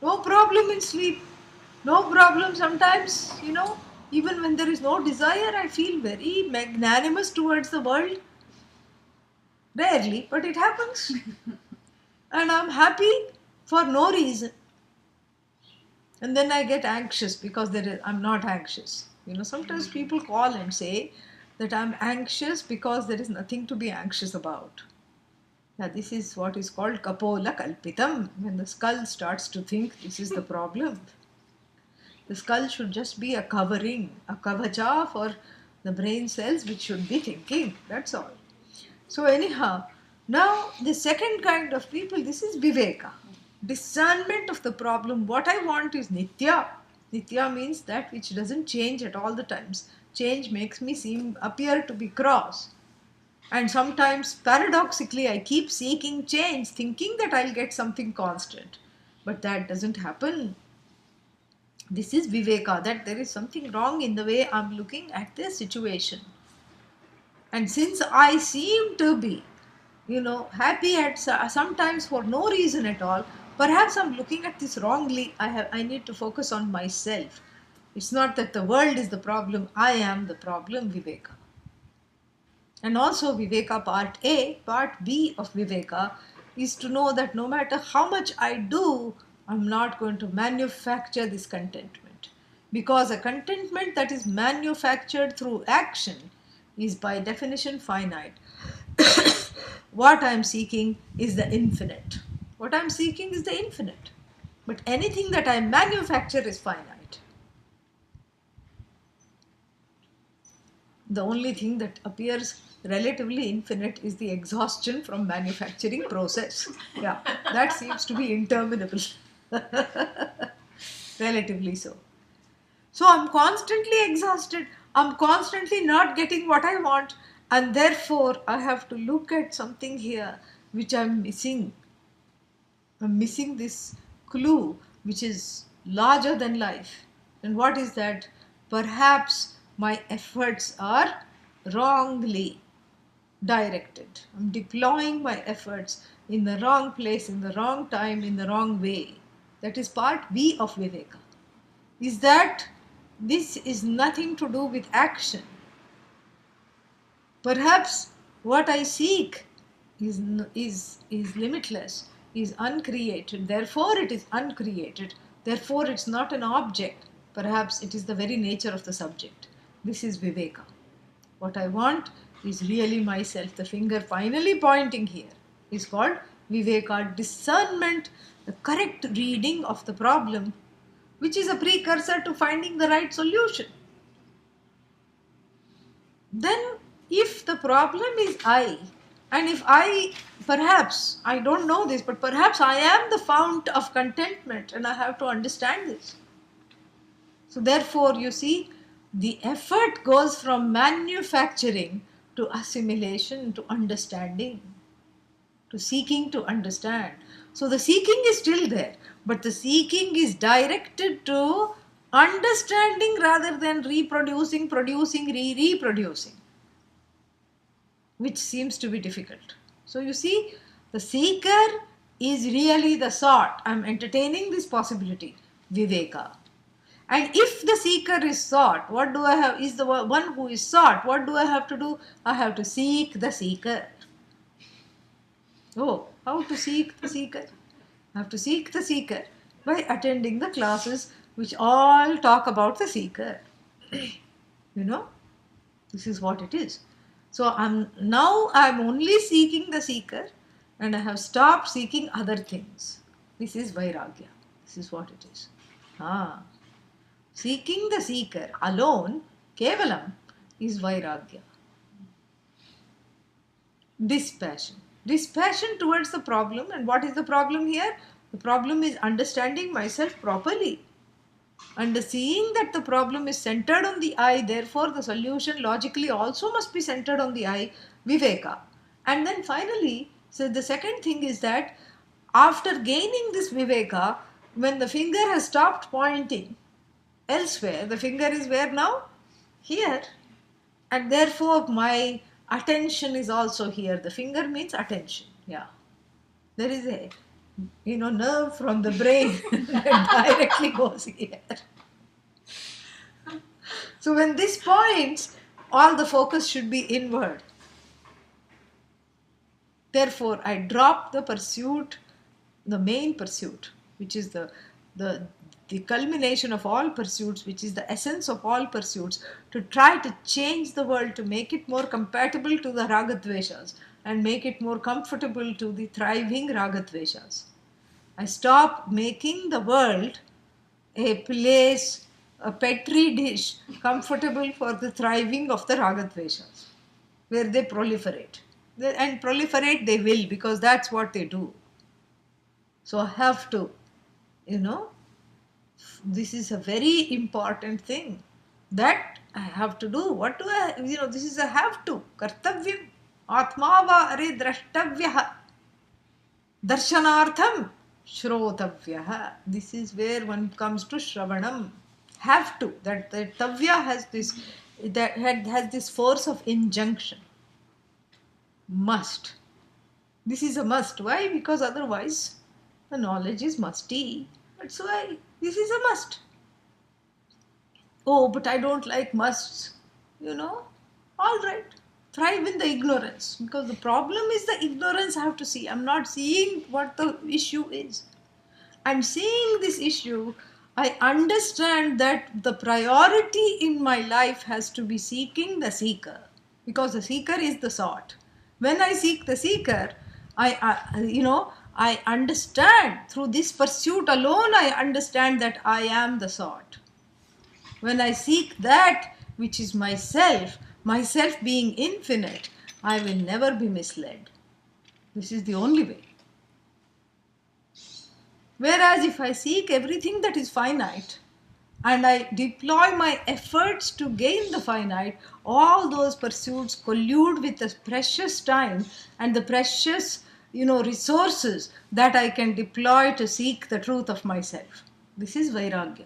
No problem in sleep. No problem sometimes, even when there is no desire, I feel very magnanimous towards the world. Rarely, but it happens. And I'm happy for no reason. And then I get anxious because I'm not anxious. Sometimes people call and say that I'm anxious because there is nothing to be anxious about. Now, this is what is called kapola kalpitam, when the skull starts to think this is the problem. The skull should just be a covering, a kavacha for the brain cells which should be thinking. That's all. So anyhow, now the second kind of people, this is viveka. Discernment of the problem. What I want is nitya. Nitya means that which doesn't change at all the times. Change makes me appear to be cross. And sometimes, paradoxically, I keep seeking change, thinking that I'll get something constant. But that doesn't happen. This is viveka, that there is something wrong in the way I'm looking at this situation. And since I seem to be, happy at sometimes for no reason at all. Perhaps I'm looking at this wrongly. I need to focus on myself. It's not that the world is the problem. I am the problem, Viveka. And also Viveka part A, part B of Viveka is to know that no matter how much I do, I'm not going to manufacture this contentment. Because a contentment that is manufactured through action is by definition finite. What I'm seeking is the infinite. What I'm seeking is the infinite. But anything that I manufacture is finite. The only thing that appears relatively infinite is the exhaustion from manufacturing process. Yeah, that seems to be interminable. Relatively so. So I'm constantly exhausted. I'm constantly not getting what I want. And therefore, I have to look at something here which I'm missing. I'm missing this clue which is larger than life. And what is that? Perhaps my efforts are wrongly directed. I'm deploying my efforts in the wrong place, in the wrong time, in the wrong way. That is part B of Viveka. Is that this is nothing to do with action. Perhaps what I seek is limitless, is uncreated. Therefore, it is uncreated. Therefore, it's not an object. Perhaps it is the very nature of the subject. This is Viveka. What I want is really myself. The finger finally pointing here is called Viveka, discernment, the correct reading of the problem, which is a precursor to finding the right solution. Then if the problem is I, and if perhaps, I don't know this, but perhaps I am the fount of contentment and I have to understand this. So therefore, you see, the effort goes from manufacturing to assimilation to understanding, to seeking to understand. So the seeking is still there, but the seeking is directed to understanding rather than reproducing, producing, reproducing, which seems to be difficult. So you see, the seeker is really the sought. I'm entertaining this possibility, Viveka. And if the seeker is sought, what do I have? Is the one who is sought, what do I have to do? I have to seek the seeker. Oh, how to seek the seeker? I have to seek the seeker by attending the classes which all talk about the seeker. This is what it is. So I'm only seeking the seeker and I have stopped seeking other things. This is Vairagya. This is what it is. Seeking the seeker alone, Kevalam, is Vairagya. Dispassion. Dispassion towards the problem. And what is the problem here? The problem is understanding myself properly. And seeing that the problem is centered on the I, therefore the solution logically also must be centered on the I, Viveka. And then finally, so the second thing is that after gaining this Viveka, when the finger has stopped pointing elsewhere, the finger is where now? Here. And therefore my attention is also here. The finger means attention. Yeah. There is a nerve from the brain that directly goes here. So when this points, all the focus should be inward. Therefore, I drop the pursuit, the main pursuit, which is the culmination of all pursuits, which is the essence of all pursuits, to try to change the world, to make it more compatible to the Ragadveshas and make it more comfortable to the thriving Ragadveshas. I stop making the world a place, a petri dish, comfortable for the thriving of the Ragadveshas, where they proliferate. And proliferate they will, because that's what they do. So I have to, this is a very important thing that I have to do. What do I, this is a have to. Kartavyam. Atmava are drashtavyaha. Darshanartham shrotavyaha. This is where one comes to Shravanam. Have to. That Tavya has this force of injunction. Must. This is a must. Why? Because otherwise the knowledge is musty. That's why this is a must. Oh, but I don't like musts. All right. Thrive in the ignorance. Because the problem is the ignorance I have to see. I'm not seeing what the issue is. I'm seeing this issue. I understand that the priority in my life has to be seeking the seeker. Because the seeker is the sought. When I seek the seeker, I understand through this pursuit alone, I understand that I am the sought. When I seek that which is myself being infinite, I will never be misled. This is the only way. Whereas if I seek everything that is finite and I deploy my efforts to gain the finite, all those pursuits collude with the precious time and the precious resources that I can deploy to seek the truth of myself. This is Vairagya.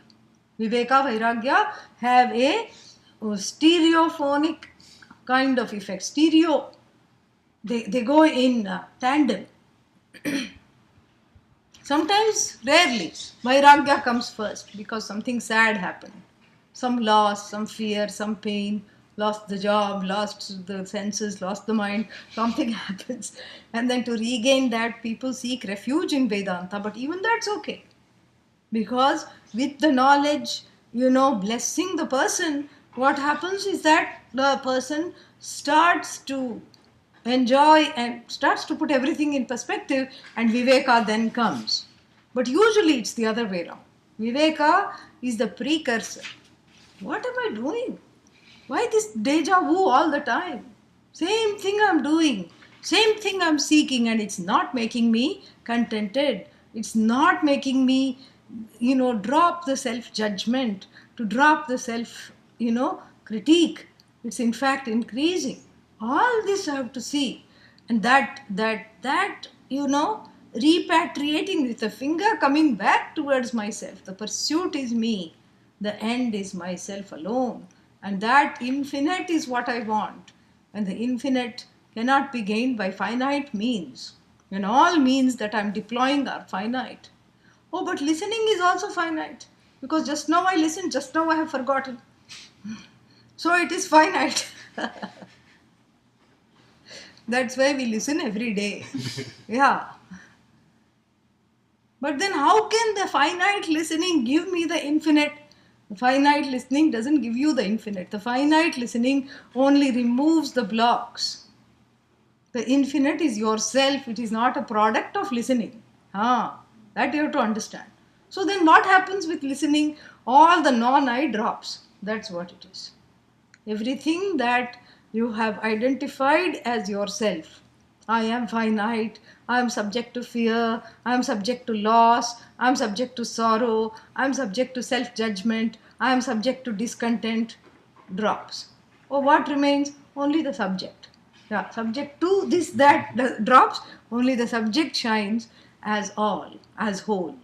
Viveka, Vairagya have a stereophonic kind of effect. Stereo, they go in tandem. Sometimes, rarely, Vairagya comes first because something sad happened. Some loss, some fear, some pain, lost the job, lost the senses, lost the mind, something happens. And then to regain that, people seek refuge in Vedanta, but even that's okay. Because with the knowledge, blessing the person, what happens is that the person starts to enjoy and starts to put everything in perspective, and Viveka then comes. But usually it's the other way around. Viveka is the precursor. What am I doing? Why this deja vu all the time? Same thing I'm doing, same thing I'm seeking, and it's not making me contented. It's not making me, drop the self-judgment, to drop the self critique. It's in fact increasing. All this I have to see. And that, repatriating with the finger coming back towards myself. The pursuit is me. The end is myself alone. And that infinite is what I want. And the infinite cannot be gained by finite means. And all means that I'm deploying are finite. Oh, but listening is also finite. Because just now I listened, just now I have forgotten. So it is finite. That's why we listen every day. Yeah. But then how can the finite listening give me the infinite? The finite listening doesn't give you the infinite. The finite listening only removes the blocks. The infinite is yourself. It is not a product of listening. That you have to understand. So then what happens with listening? All the non-I drops. That's what it is. Everything that you have identified as yourself. I am finite, I am subject to fear, I am subject to loss, I am subject to sorrow, I am subject to self-judgment, I am subject to discontent, drops. Or what remains? Only the subject. Yeah, subject to this, that drops, only the subject shines as all, as whole.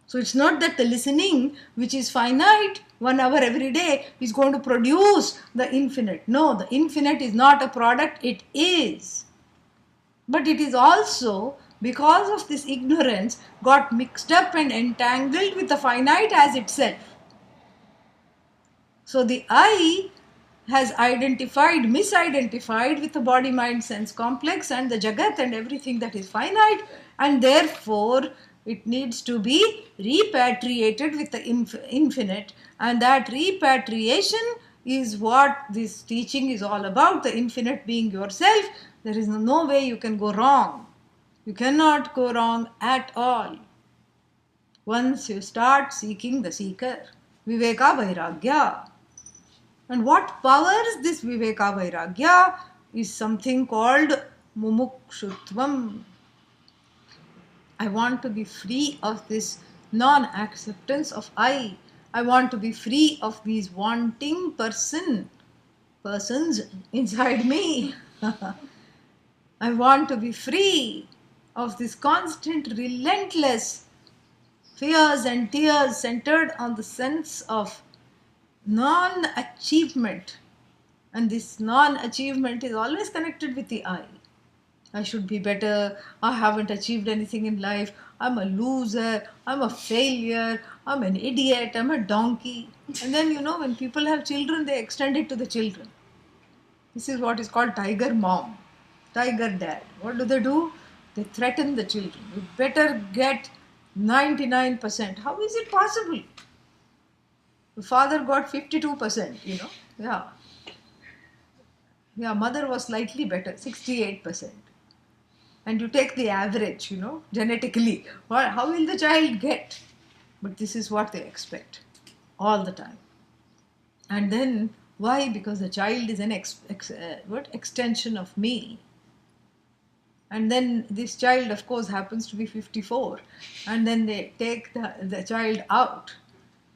So it's not that the listening, which is finite, 1 hour every day, is going to produce the infinite. No, the infinite is not a product, it is. But it is also, because of this ignorance, got mixed up and entangled with the finite as itself. So the I has misidentified with the body, mind, sense complex and the Jagat and everything that is finite, and therefore it needs to be repatriated with the infinite, and that repatriation is what this teaching is all about, the infinite being yourself. There is no way you can go wrong. You cannot go wrong at all. Once you start seeking the seeker, Viveka Vairagya. And what powers this Viveka Vairagya is something called Mumukshutvam. I want to be free of this non-acceptance of I. I want to be free of these wanting persons inside me. I want to be free of this constant, relentless fears and tears centered on the sense of non-achievement. And this non-achievement is always connected with the I. I should be better. I haven't achieved anything in life. I'm a loser. I'm a failure. I'm an idiot. I'm a donkey. And then, when people have children, they extend it to the children. This is what is called tiger mom, tiger dad. What do? They threaten the children. You better get 99%. How is it possible? The father got 52%. Yeah. Yeah, mother was slightly better, 68%. And you take the average, genetically. How will the child get? But this is what they expect all the time. And then why? Because the child is an extension of me. And then this child, of course, happens to be 54. And then they take the child out.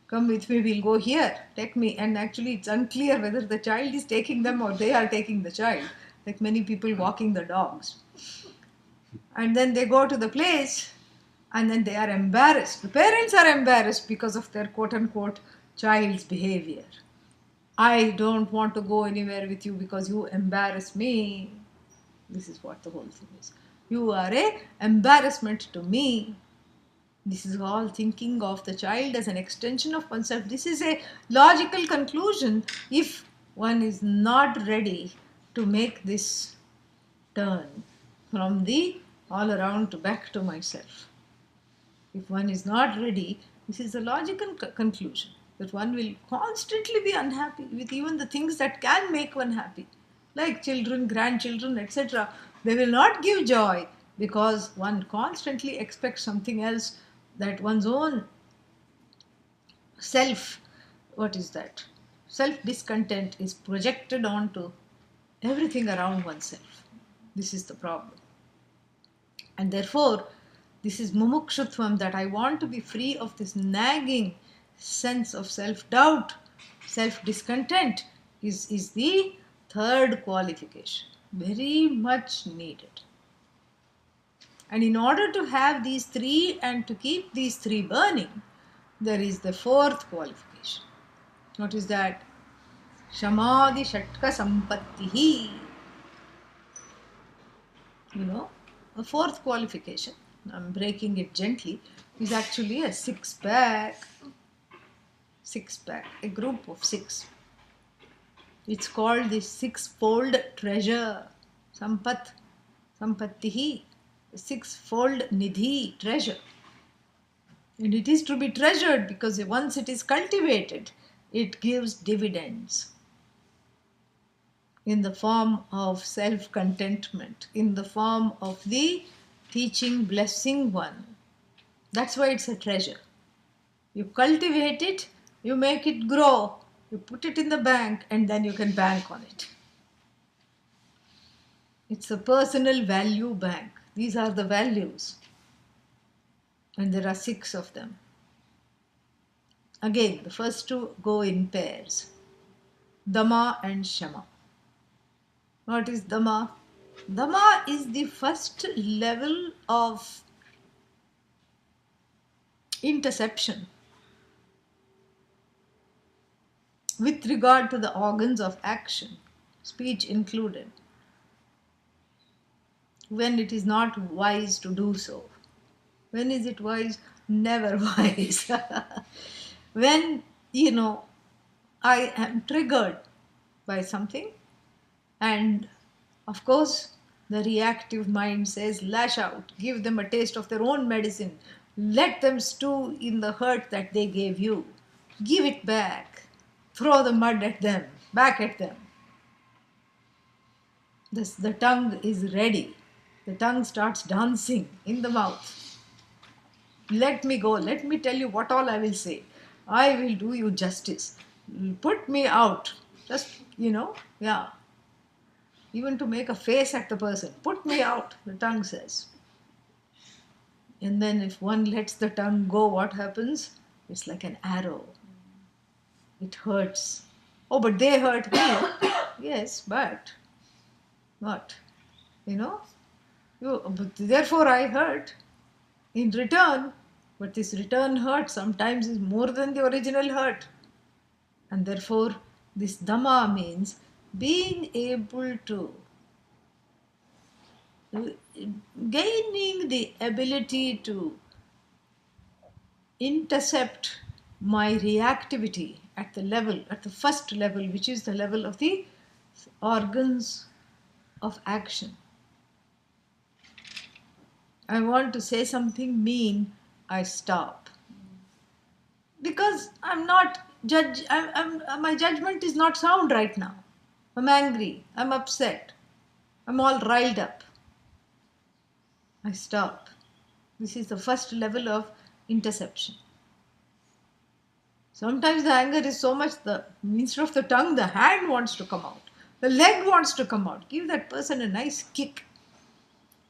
Come with me, we'll go here. Take me. And actually, it's unclear whether the child is taking them or they are taking the child. Like many people walking the dogs. And then they go to the place and then they are embarrassed. The parents are embarrassed because of their quote unquote child's behavior. I don't want to go anywhere with you because you embarrass me. This is what the whole thing is. You are a embarrassment to me. This is all thinking of the child as an extension of oneself. This is a logical conclusion if one is not ready to make this turn from the all around to back to myself. If one is not ready, this is a logical conclusion that one will constantly be unhappy with even the things that can make one happy, like children, grandchildren, etc. They will not give joy because one constantly expects something else, that one's own self, what is that? Self discontent is projected onto everything around oneself. This is the problem. And therefore, this is mumukshutvam, that I want to be free of this nagging sense of self-doubt, self-discontent is the third qualification. Very much needed. And in order to have these three and to keep these three burning, there is the fourth qualification. What is that? Shamadhi Shatka Sampattihi. A fourth qualification, I'm breaking it gently, is actually a six-pack, a group of six. It's called the six-fold treasure, sampattihi, six-fold nidhi, treasure. And it is to be treasured because once it is cultivated, it gives dividends in the form of self-contentment, in the form of the teaching, blessing one. That's why it's a treasure. You cultivate it, you make it grow, you put it in the bank, and then you can bank on it. It's a personal value bank. These are the values. And there are 6 of them. Again, the first two go in pairs. Dama and Shama. What is Dama? Dama is the first level of interception with regard to the organs of action, speech included, when it is not wise to do so. When is it wise? Never wise. When, I am triggered by something, and of course, the reactive mind says, lash out, give them a taste of their own medicine, let them stew in the hurt that they gave you, give it back, throw the mud at them, back at them. The tongue is ready. The tongue starts dancing in the mouth. Let me go. Let me tell you what all I will say. I will do you justice. Put me out. Just, yeah. Even to make a face at the person. Put me out, the tongue says. And then if one lets the tongue go, what happens? It's like an arrow. It hurts. Oh, but they hurt me. Yes, but what? Therefore I hurt in return. But this return hurt sometimes is more than the original hurt. And therefore, this Dhamma means being able to gaining the ability to intercept my reactivity at the first level, which is the level of the organs of action. I want to say something mean, I stop. Because I'm not judge. My judgment is not sound right now. I'm angry. I'm upset. I'm all riled up. I stop. This is the first level of interception. Sometimes the anger is so much instead of the tongue, the hand wants to come out. The leg wants to come out. Give that person a nice kick.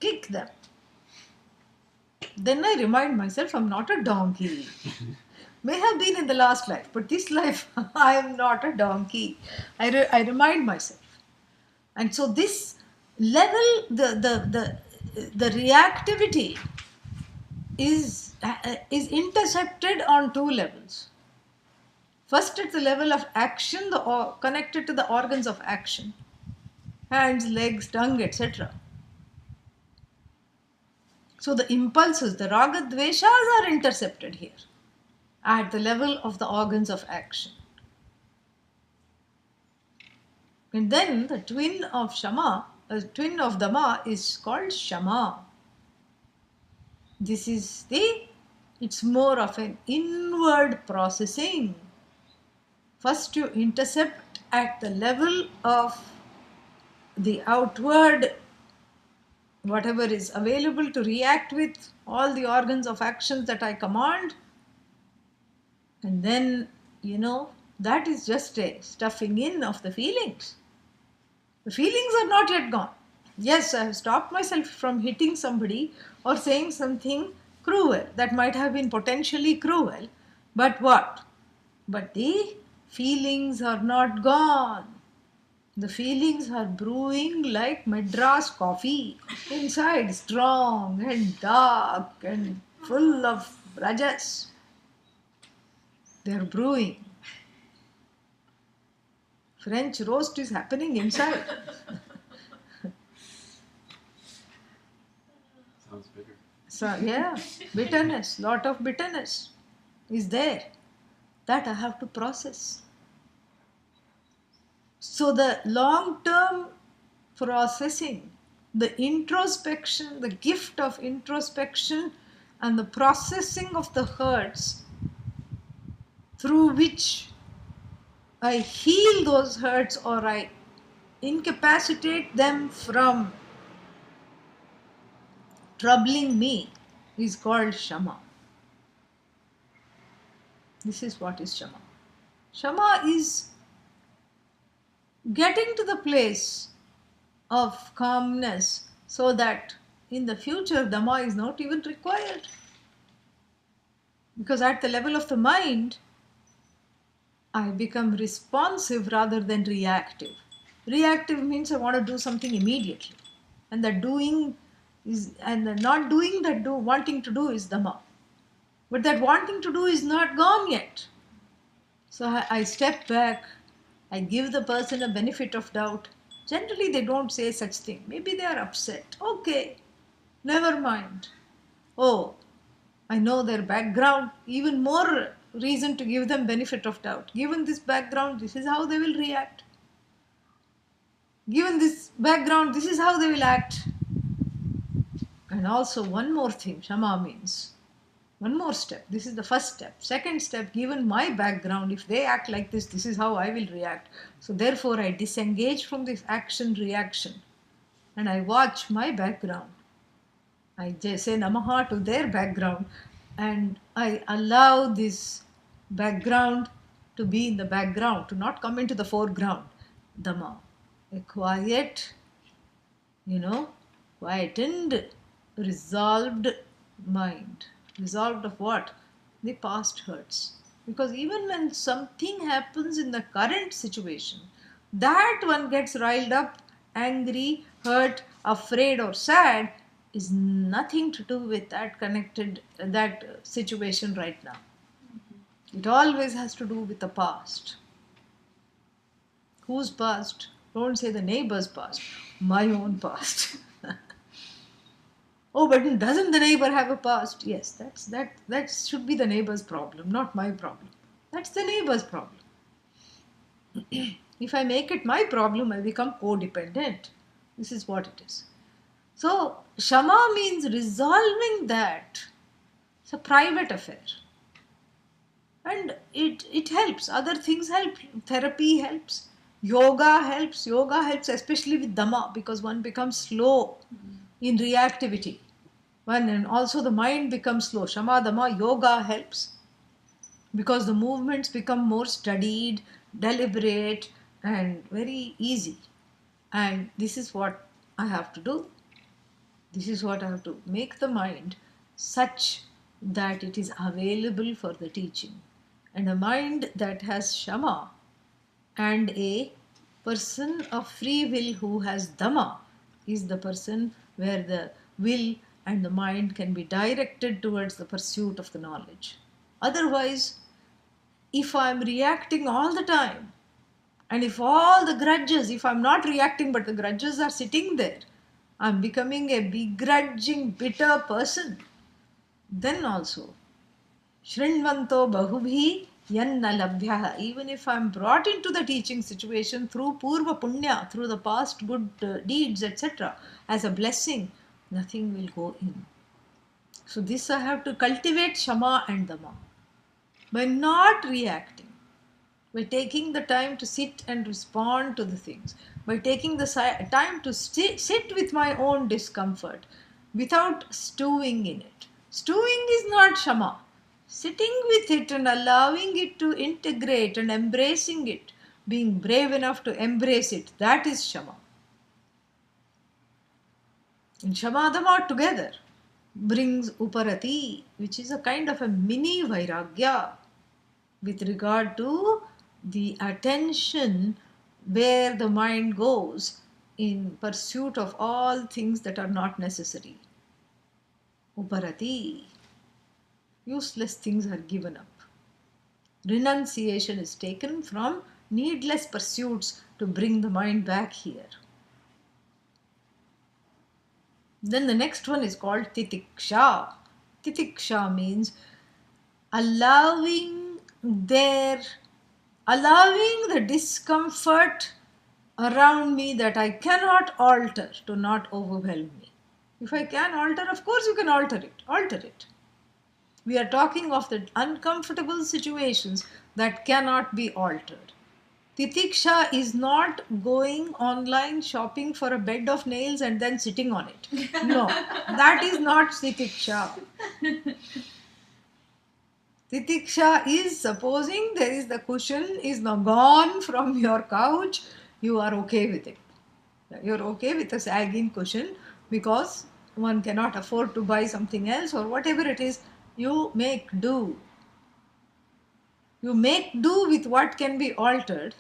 Kick them. Then I remind myself I'm not a donkey. May have been in the last life, but this life I am not a donkey. I remind myself. And so this level, the reactivity is intercepted on two levels. First, at the level of action, connected to the organs of action, hands, legs, tongue, etc. So the impulses, the raga dveshas are intercepted here at the level of the organs of action. And then the twin of Shama, twin of Dama is called Shama. This is it's more of an inward processing. First you intercept at the level of the outward, whatever is available to react with, all the organs of actions that I command. And then, that is just a stuffing in of the feelings. The feelings are not yet gone. Yes, I have stopped myself from hitting somebody or saying something cruel that might have been potentially cruel. But what? But the feelings are not gone. The feelings are brewing like Madras coffee inside, strong and dark and full of rajas. They are brewing. French roast is happening inside. Sounds bitter. So, yeah, bitterness, lot of bitterness is there that I have to process. So the long-term processing, the introspection, the gift of introspection and the processing of the hurts through which I heal those hurts or I incapacitate them from troubling me is called Shama. This is what is Shama. Shama is getting to the place of calmness so that in the future Dhamma is not even required. Because at the level of the mind, I become responsive rather than reactive. Reactive means I want to do something immediately. And the doing is, and the not doing that wanting to do is Dhamma. But that wanting to do is not gone yet. So I step back, I give the person a benefit of doubt. Generally they don't say such thing. Maybe they are upset. Okay, never mind. Oh, I know their background. Even more reason to give them benefit of doubt. Given this background, this is how they will react. Given this background, this is how they will act. And also one more thing, Shama means. One more step. This is the first step. Second step, given my background, if they act like this, this is how I will react. So therefore I disengage from this action-reaction and I watch my background. I just say Namaha to their background and I allow this background to be in the background, to not come into the foreground. Dhamma. A quiet, quietened, resolved mind. Resolved of what? The past hurts. Because even when something happens in the current situation, that one gets riled up, angry, hurt, afraid or sad is nothing to do with that situation right now. It always has to do with the past. Whose past? Don't say the neighbor's past. My own past. Oh, but doesn't the neighbor have a past? Yes, that should be the neighbor's problem, not my problem. That's the neighbor's problem. If I make it my problem, I become codependent. This is what it is. So, Shama means resolving that. It's a private affair. And it helps. Other things help. Therapy helps. Yoga helps, especially with Dhamma, because one becomes slow in reactivity. And also the mind becomes slow. Shama, Dhamma, yoga helps because the movements become more studied, deliberate, and very easy. And this is what I have to do. This is what I have to make the mind such that it is available for the teaching. And a mind that has Shama and a person of free will who has Dhamma is the person where the will and the mind can be directed towards the pursuit of the knowledge. Otherwise, if I'm reacting all the time, and if all the grudges, if I'm not reacting but the grudges are sitting there, I'm becoming a begrudging, bitter person, then also, Shrinvanto Bahubhi Yanna Labhyaha. Even if I'm brought into the teaching situation through Purva Punya, through the past good deeds, etc., as a blessing, nothing will go in. So, this I have to cultivate Shama and Dhamma by not reacting, by taking the time to sit and respond to the things, by taking the time to sit with my own discomfort without stewing in it. Stewing is not Shama. Sitting with it and allowing it to integrate and embracing it, being brave enough to embrace it, that is Shama. And Shama Dhamma together brings Uparati, which is a kind of a mini Vairagya with regard to the attention where the mind goes in pursuit of all things that are not necessary. Uparati. Useless things are given up. Renunciation is taken from needless pursuits to bring the mind back here. Then the next one is called Titiksha. Titiksha means allowing the discomfort around me that I cannot alter to not overwhelm me. If I can alter, of course you can alter it. Alter it. We are talking of the uncomfortable situations that cannot be altered. Titiksha is not going online shopping for a bed of nails and then sitting on it. No, that is not Titiksha. Titiksha is supposing there is the cushion is now gone from your couch, you are okay with it. You're okay with a sagging cushion because one cannot afford to buy something else or whatever it is, you make do. You make do with what can be altered,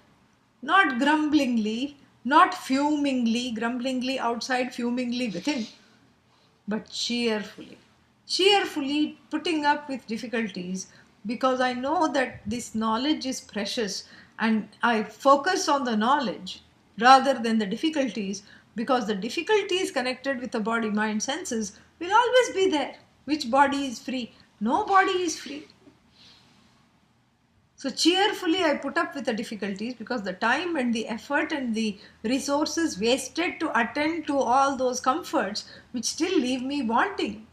not grumblingly, not fumingly, grumblingly outside, fumingly within, but cheerfully. Cheerfully putting up with difficulties because I know that this knowledge is precious and I focus on the knowledge rather than the difficulties because the difficulties connected with the body, mind, senses will always be there. Which body is free? No body is free. So cheerfully I put up with the difficulties because the time and the effort and the resources wasted to attend to all those comforts which still leave me wanting.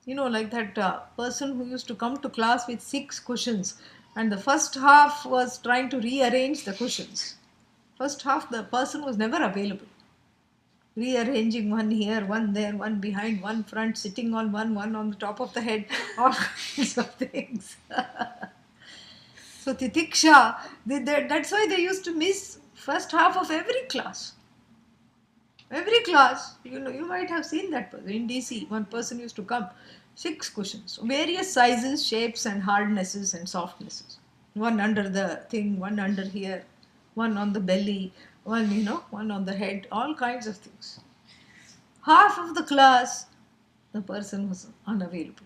You know, like that person who used to come to class with 6 cushions and the first half was trying to rearrange the cushions. First half the person was never available. Rearranging one here, one there, one behind, one front, sitting on one on the top of the head, all kinds of things. So Titiksha, that's why they used to miss first half of every class. Every class, you know, you might have seen that person. In DC, one person used to come, 6 cushions, various sizes, shapes and hardnesses and softnesses. One under the thing, one under here, one on the belly, one, you know, one on the head, all kinds of things. Half of the class, the person was unavailable.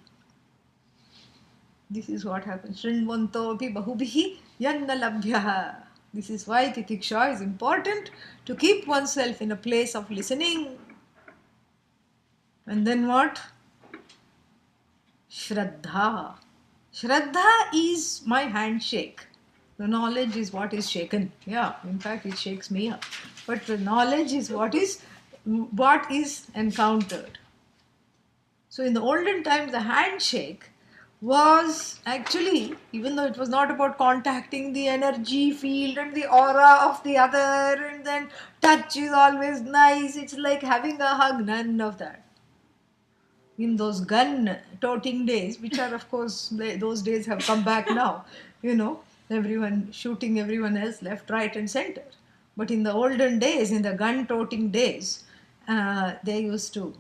This is what happens. Shrinvantopi bahubhihi yanna labhyaha. This is why Titiksha is important to keep oneself in a place of listening. And then what? Shraddha. Shraddha is my handshake. The knowledge is what is shaken. Yeah, in fact, it shakes me up. But the knowledge is what is encountered. So in the olden times, the handshake was actually, even though it was not about contacting the energy field and the aura of the other, and then touch is always nice, it's like having a hug, none of that. In those gun toting days, which are, of course, those days have come back now, everyone shooting everyone else left, right, and center. But in the olden days, in the gun toting days, they used to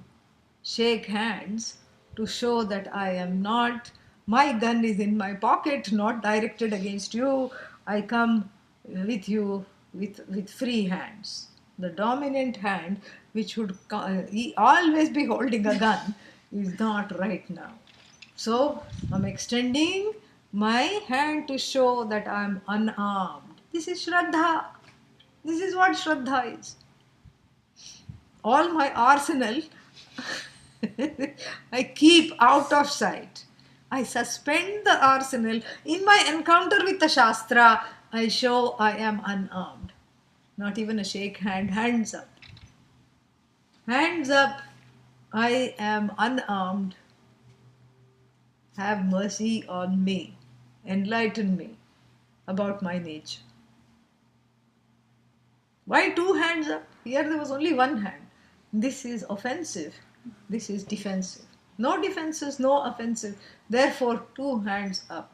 shake hands to show that I am not, my gun is in my pocket, not directed against you. I come with you with free hands. The dominant hand, which would always be holding a gun, is not right now. So I'm extending my hand to show that I'm unarmed. This is Shraddha. This is what Shraddha is. All my arsenal I keep out of sight. I suspend the arsenal. In my encounter with the Shastra, I show I am unarmed. Not even a shake hand, hands up. Hands up, I am unarmed. Have mercy on me. Enlighten me about my nature. Why two hands up? Here there was only one hand. This is offensive. This is defensive. No defenses, no offensive. Therefore, two hands up.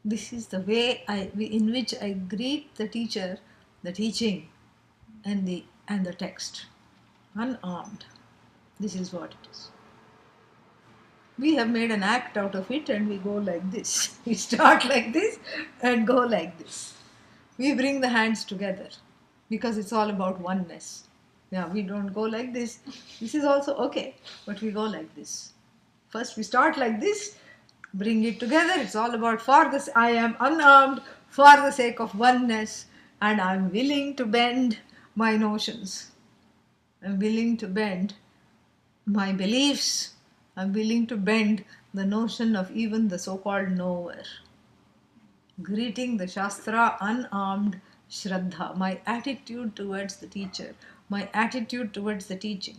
This is the way in which I greet the teacher, the teaching, and the text. Unarmed. This is what it is. We have made an act out of it, and we go like this. We start like this and go like this. We bring the hands together because it's all about oneness. Yeah, we don't go like this. This is also okay, but we go like this. First we start like this, bring it together. It's all about for this. I am unarmed for the sake of oneness, and I'm willing to bend my notions. I'm willing to bend my beliefs. I'm willing to bend the notion of even the so-called knower. Greeting the Shastra unarmed Shraddha, my attitude towards the teacher, my attitude towards the teaching.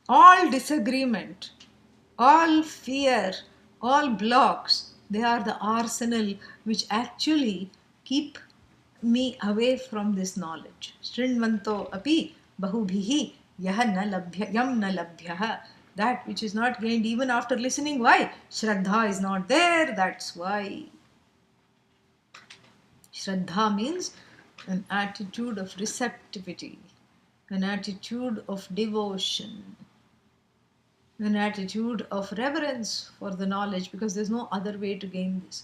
All disagreement, all fear, all blocks, they are the arsenal which actually keep me away from this knowledge. Shrinvanto api bahubhihi yaha na labhya yam na labhyah. That which is not gained even after listening. Why? Shraddha is not there, that's why. Shraddha means an attitude of receptivity, an attitude of devotion, an attitude of reverence for the knowledge, because there's no other way to gain this.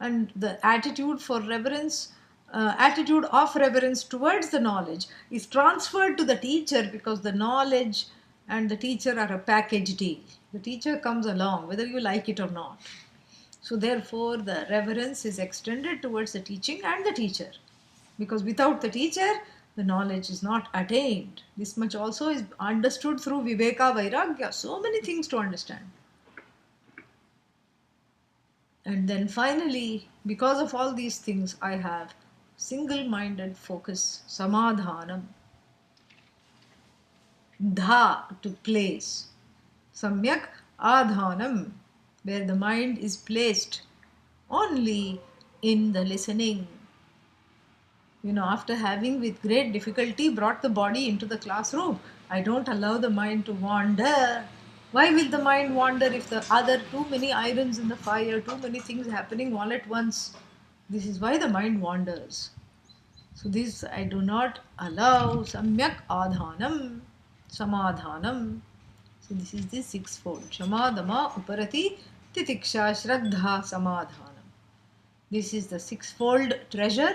And the attitude for reverence, attitude of reverence towards the knowledge is transferred to the teacher, because the knowledge and the teacher are a package deal. The teacher comes along whether you like it or not. So therefore the reverence is extended towards the teaching and the teacher, because without the teacher the knowledge is not attained. This much also is understood through Viveka Vairagya. So many things to understand. And then finally, because of all these things, I have single-minded focus, samadhanam. Dha, to place. Samyak adhanam, where the mind is placed only in the listening. After having with great difficulty brought the body into the classroom, I don't allow the mind to wander. Why will the mind wander if the other too many irons in the fire, too many things happening all at once? This is why the mind wanders. So this I do not allow. Samyak adhanam, samadhanam. So this is the sixfold. Shamadama uparati titiksha shraddha samadhanam. This is the sixfold treasure,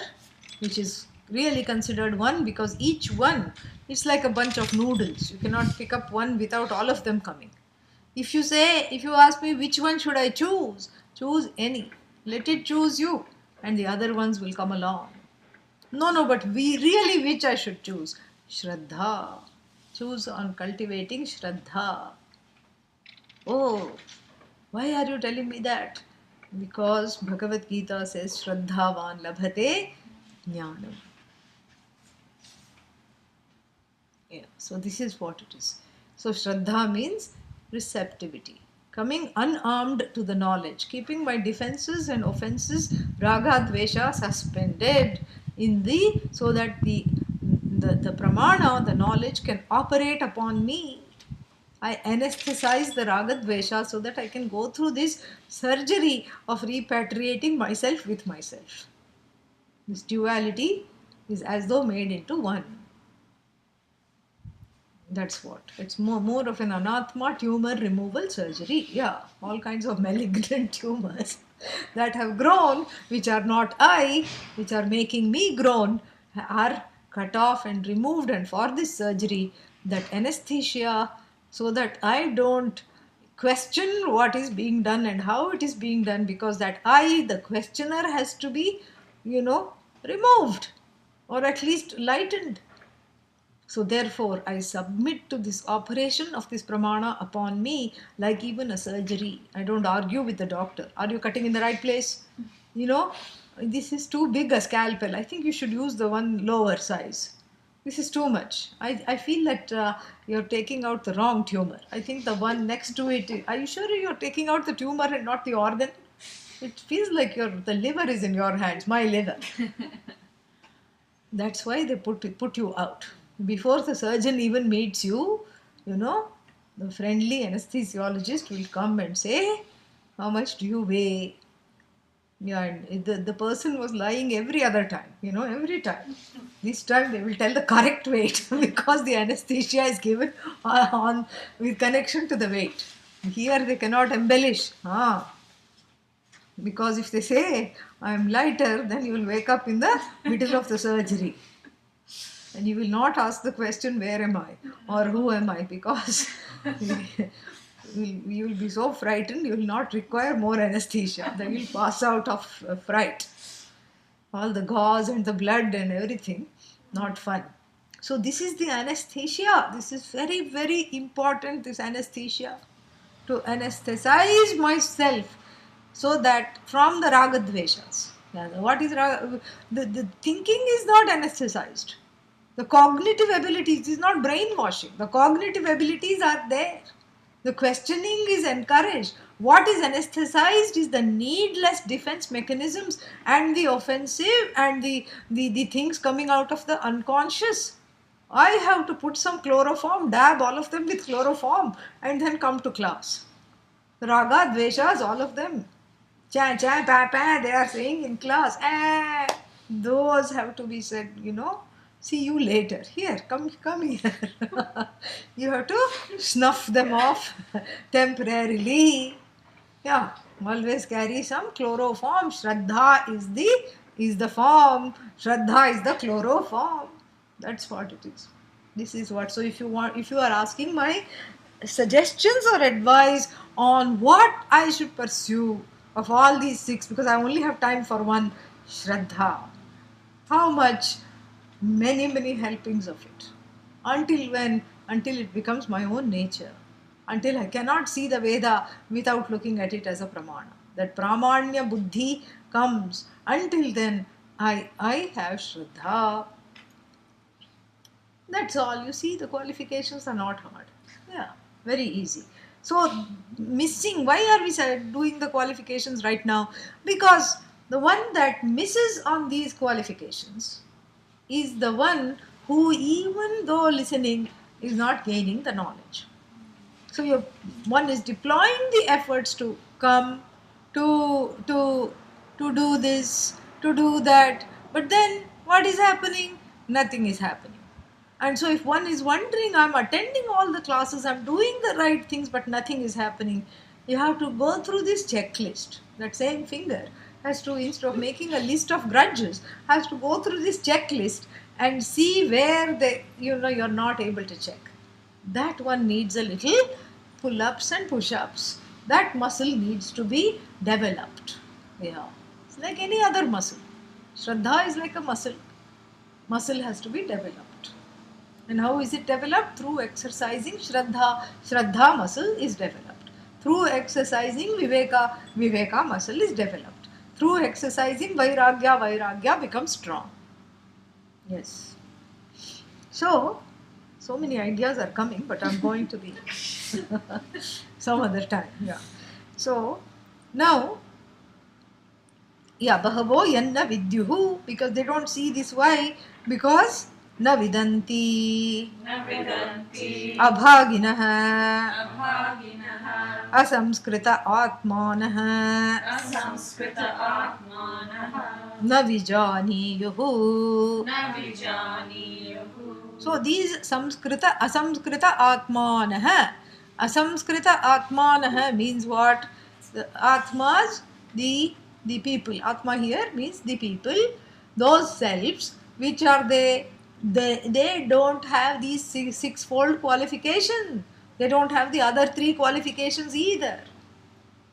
which is really considered one, because each one is like a bunch of noodles. You cannot pick up one without all of them coming. If you ask me which one should I choose, choose any. Let it choose you, and the other ones will come along. No, but which I should choose? Shraddha. Choose on cultivating Shraddha. Oh, why are you telling me that? Because Bhagavad Gita says Shraddhavan labhate jnanam. Yeah, so this is what it is. So Shraddha means receptivity. Coming unarmed to the knowledge, keeping my defenses and offenses, raga dvesha suspended in the so that the pramana, the knowledge can operate upon me. I anesthetize the raga dvesha so that I can go through this surgery of repatriating myself with myself. This duality is as though made into one. That's what. It's more of an anatma tumor removal surgery. Yeah, all kinds of malignant tumors that have grown, which are not I, which are making me groan, are cut off and removed. And for this surgery, that anesthesia, so that I don't question what is being done and how it is being done, because that I, the questioner, has to be, removed or at least lightened. So therefore, I submit to this operation of this pramana upon me like even a surgery. I don't argue with the doctor. Are you cutting in the right place? This is too big a scalpel. I think you should use the one lower size. This is too much. I feel that you're taking out the wrong tumor. I think the one next to it. Are you sure you're taking out the tumor and not the organ? It feels like the liver is in your hands, my liver. That's why they put you out. Before the surgeon even meets you, the friendly anesthesiologist will come and say, how much do you weigh? Yeah, and the person was lying every other time, every time. This time they will tell the correct weight because the anesthesia is given on with connection to the weight. Here they cannot embellish. Because if they say, I'm lighter, then you will wake up in the middle of the surgery. And you will not ask the question, where am I? Or who am I? Because you will be so frightened, you will not require more anesthesia. Then you will pass out of fright. All the gauze and the blood and everything, not fun. So this is the anesthesia. This is very, very important, this anesthesia. To anesthetize myself so that from the raga dveshas. What is raga? The thinking is not anesthetized. The cognitive abilities is not brainwashing. The cognitive abilities are there. The questioning is encouraged. What is anesthetized is the needless defense mechanisms and the offensive and the things coming out of the unconscious. I have to put some chloroform, dab all of them with chloroform and then come to class. Raga, dveshas, all of them. Cha, cha, pa, pa, they are saying in class. Those have to be said, see you later. Here, come here. You have to snuff them off temporarily. Yeah, always carry some chloroform. Shraddha is the form. Shraddha is the chloroform. That's what it is. This is what. So if you are asking my suggestions or advice on what I should pursue of all these 6, because I only have time for one, Shraddha. How much? Many, many helpings of it. Until when? Until it becomes my own nature. Until I cannot see the Veda without looking at it as a pramana. That pramanya buddhi comes. Until then, I have Shraddha. That's all. You see, the qualifications are not hard. Yeah, very easy. So, missing, why are we doing the qualifications right now? Because the one that misses on these qualifications is the one who, even though listening, is not gaining the knowledge. So, one is deploying the efforts to come, to do this, to do that, but then what is happening? Nothing is happening. And so if one is wondering, I'm attending all the classes, I'm doing the right things, but nothing is happening, you have to go through this checklist. That same finger has to, instead of making a list of grudges, has to go through this checklist and see where you're not able to check. That one needs a little pull-ups and push-ups. That muscle needs to be developed. Yeah. It's like any other muscle. Shraddha is like a muscle. Muscle has to be developed. And how is it developed? Through exercising Shraddha. Shraddha muscle is developed. Through exercising Viveka, Viveka muscle is developed. Through exercising Vairagya, Vairagya becomes strong. Yes. So many ideas are coming, but I'm going to be some other time. Yeah. So now, yeah, bahavo yanna vidyuhu, because they don't see this. Why? Because na vidanti न विदन्ति abhaginah अभागिनः asamskrita atmanah असंस्कृत आत्मानः na vijaniyuhu. न विजानीयुः. So these Samskrita, Asamskrita Atmanah. Asamskrita Atmanah means what? The Atmas, the people. Atma here means the people. Those selves, which are they don't have these sixfold qualification. They don't have the other three qualifications either.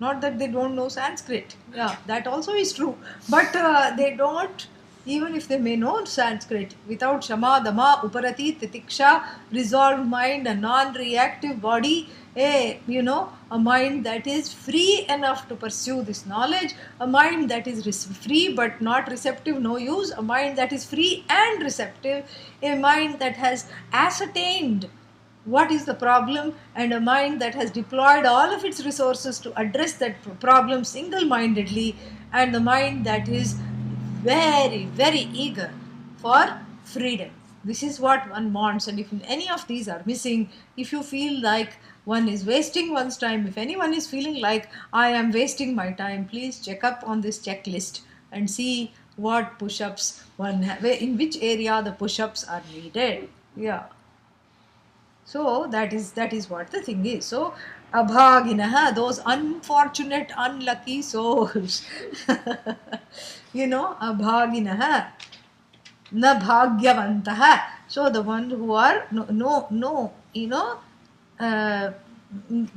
Not that they don't know Sanskrit. Yeah, that also is true. But they don't, even if they may know Sanskrit, without Shama, Dama, Uparati, Titiksha, resolved mind, a non-reactive body, a mind that is free enough to pursue this knowledge, a mind that is free but not receptive, no use, a mind that is free and receptive, a mind that has ascertained what is the problem, and a mind that has deployed all of its resources to address that problem single-mindedly, and the mind that is very, very eager for freedom. This is what one wants, and if any of these are missing, if you feel like one is wasting one's time, if anyone is feeling like I am wasting my time, please check up on this checklist and see what push-ups in which area the push-ups are needed. Yeah. So that is what the thing is. So abhaginah, those unfortunate, unlucky souls. Abhaginah, na bhagyavantah. So the ones who are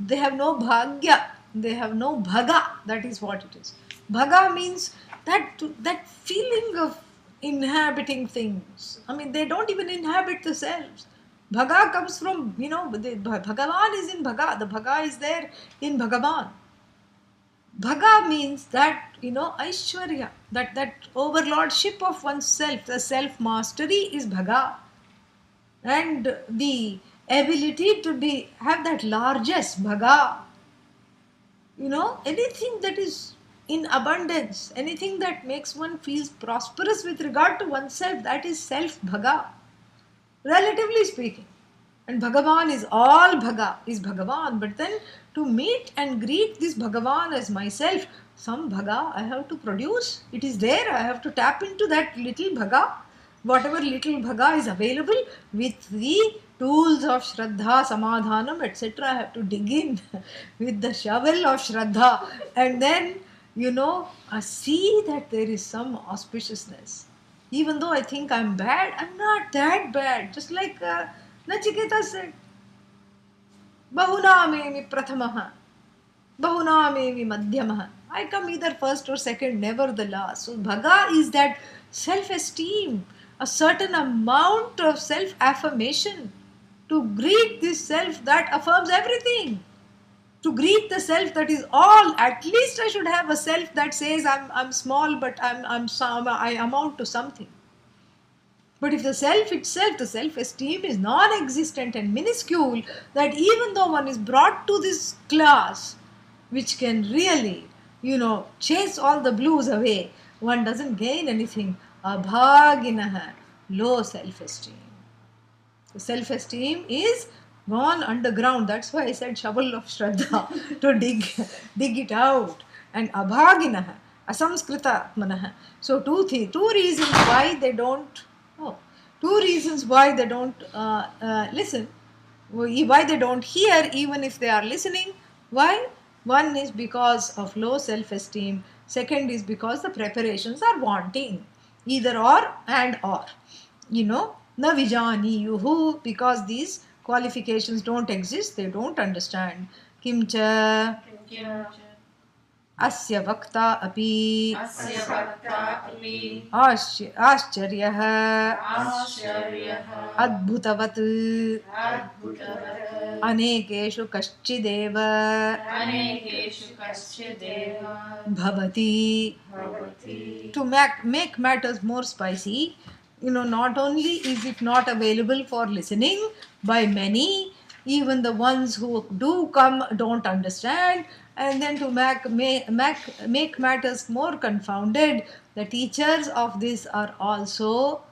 they have no bhagya, they have no bhaga. That is what it is. Bhaga means that feeling of inhabiting things. I mean, they don't even inhabit the selves. Bhaga comes from, Bhagavan is in Bhaga. The Bhaga is there in Bhagavan. Bhaga means that, Aishwarya, that overlordship of oneself, the self-mastery is Bhaga. And the ability to have that largesse, Bhaga. Anything that is in abundance, anything that makes one feel prosperous with regard to oneself, that is self-Bhaga. Relatively speaking. And Bhagavan is all Bhaga, is Bhagavan. But then to meet and greet this Bhagavan as myself, some Bhaga I have to produce. It is there. I have to tap into that little Bhaga. Whatever little Bhaga is available with the tools of Shraddha, Samadhanam, etc. I have to dig in with the shovel of Shraddha. And then, I see that there is some auspiciousness. Even though I think I'm bad, I'm not that bad. Just like Nachiketa said, Bahunamemi Prathamaha, Bahunamemi Madhyamaha. I come either first or second, never the last. So Bhaga is that self-esteem, a certain amount of self-affirmation to greet this self that affirms everything. To greet the self that is all. At least I should have a self that says I'm small, but I amount to something. But if the self itself, the self-esteem is non-existent and minuscule, that even though one is brought to this class, which can really, chase all the blues away, one doesn't gain anything. Abhaginah, low self-esteem. The self-esteem is gone underground. That's why I said shovel of Shraddha, to dig it out. And abhaginah, asamskrita atmanah. So two reasons why they don't. Two reasons why they don't listen, why they don't hear even if they are listening. Why? One is because of low self-esteem. Second is because the preparations are wanting. Either or and or. Na vijaniyuhu, because these qualifications don't exist, they don't understand. Kimcha. Asya vakta api Asya Bhakta Api आश्चर्यः Ascharyaha अद्भुतवत् Adbhutavat अनेकेषु कश्चिदेव Anekeshu Kaschideva भवति. Bhavati. To make matters more spicy, not only is it not available for listening by many, even the ones who do come don't understand, and then to make matters more confounded, the teachers of this are also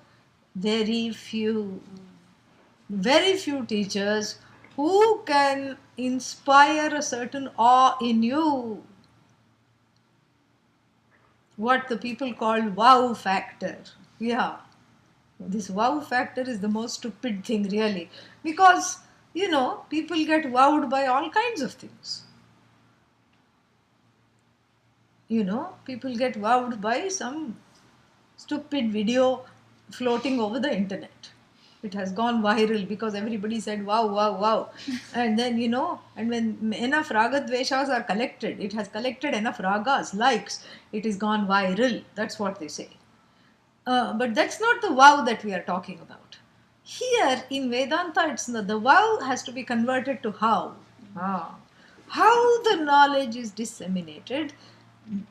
very few. Very few teachers who can inspire a certain awe in you. What the people call wow factor. Yeah. This wow factor is the most stupid thing, really. Because, people get wowed by all kinds of things. People get wowed by some stupid video floating over the internet. It has gone viral because everybody said wow, wow, wow. And then, and when enough raga dveshas are collected, it has collected enough ragas, likes, it is gone viral. That's what they say. But that's not the wow that we are talking about. Here in Vedanta, it's the wow has to be converted to how. How the knowledge is disseminated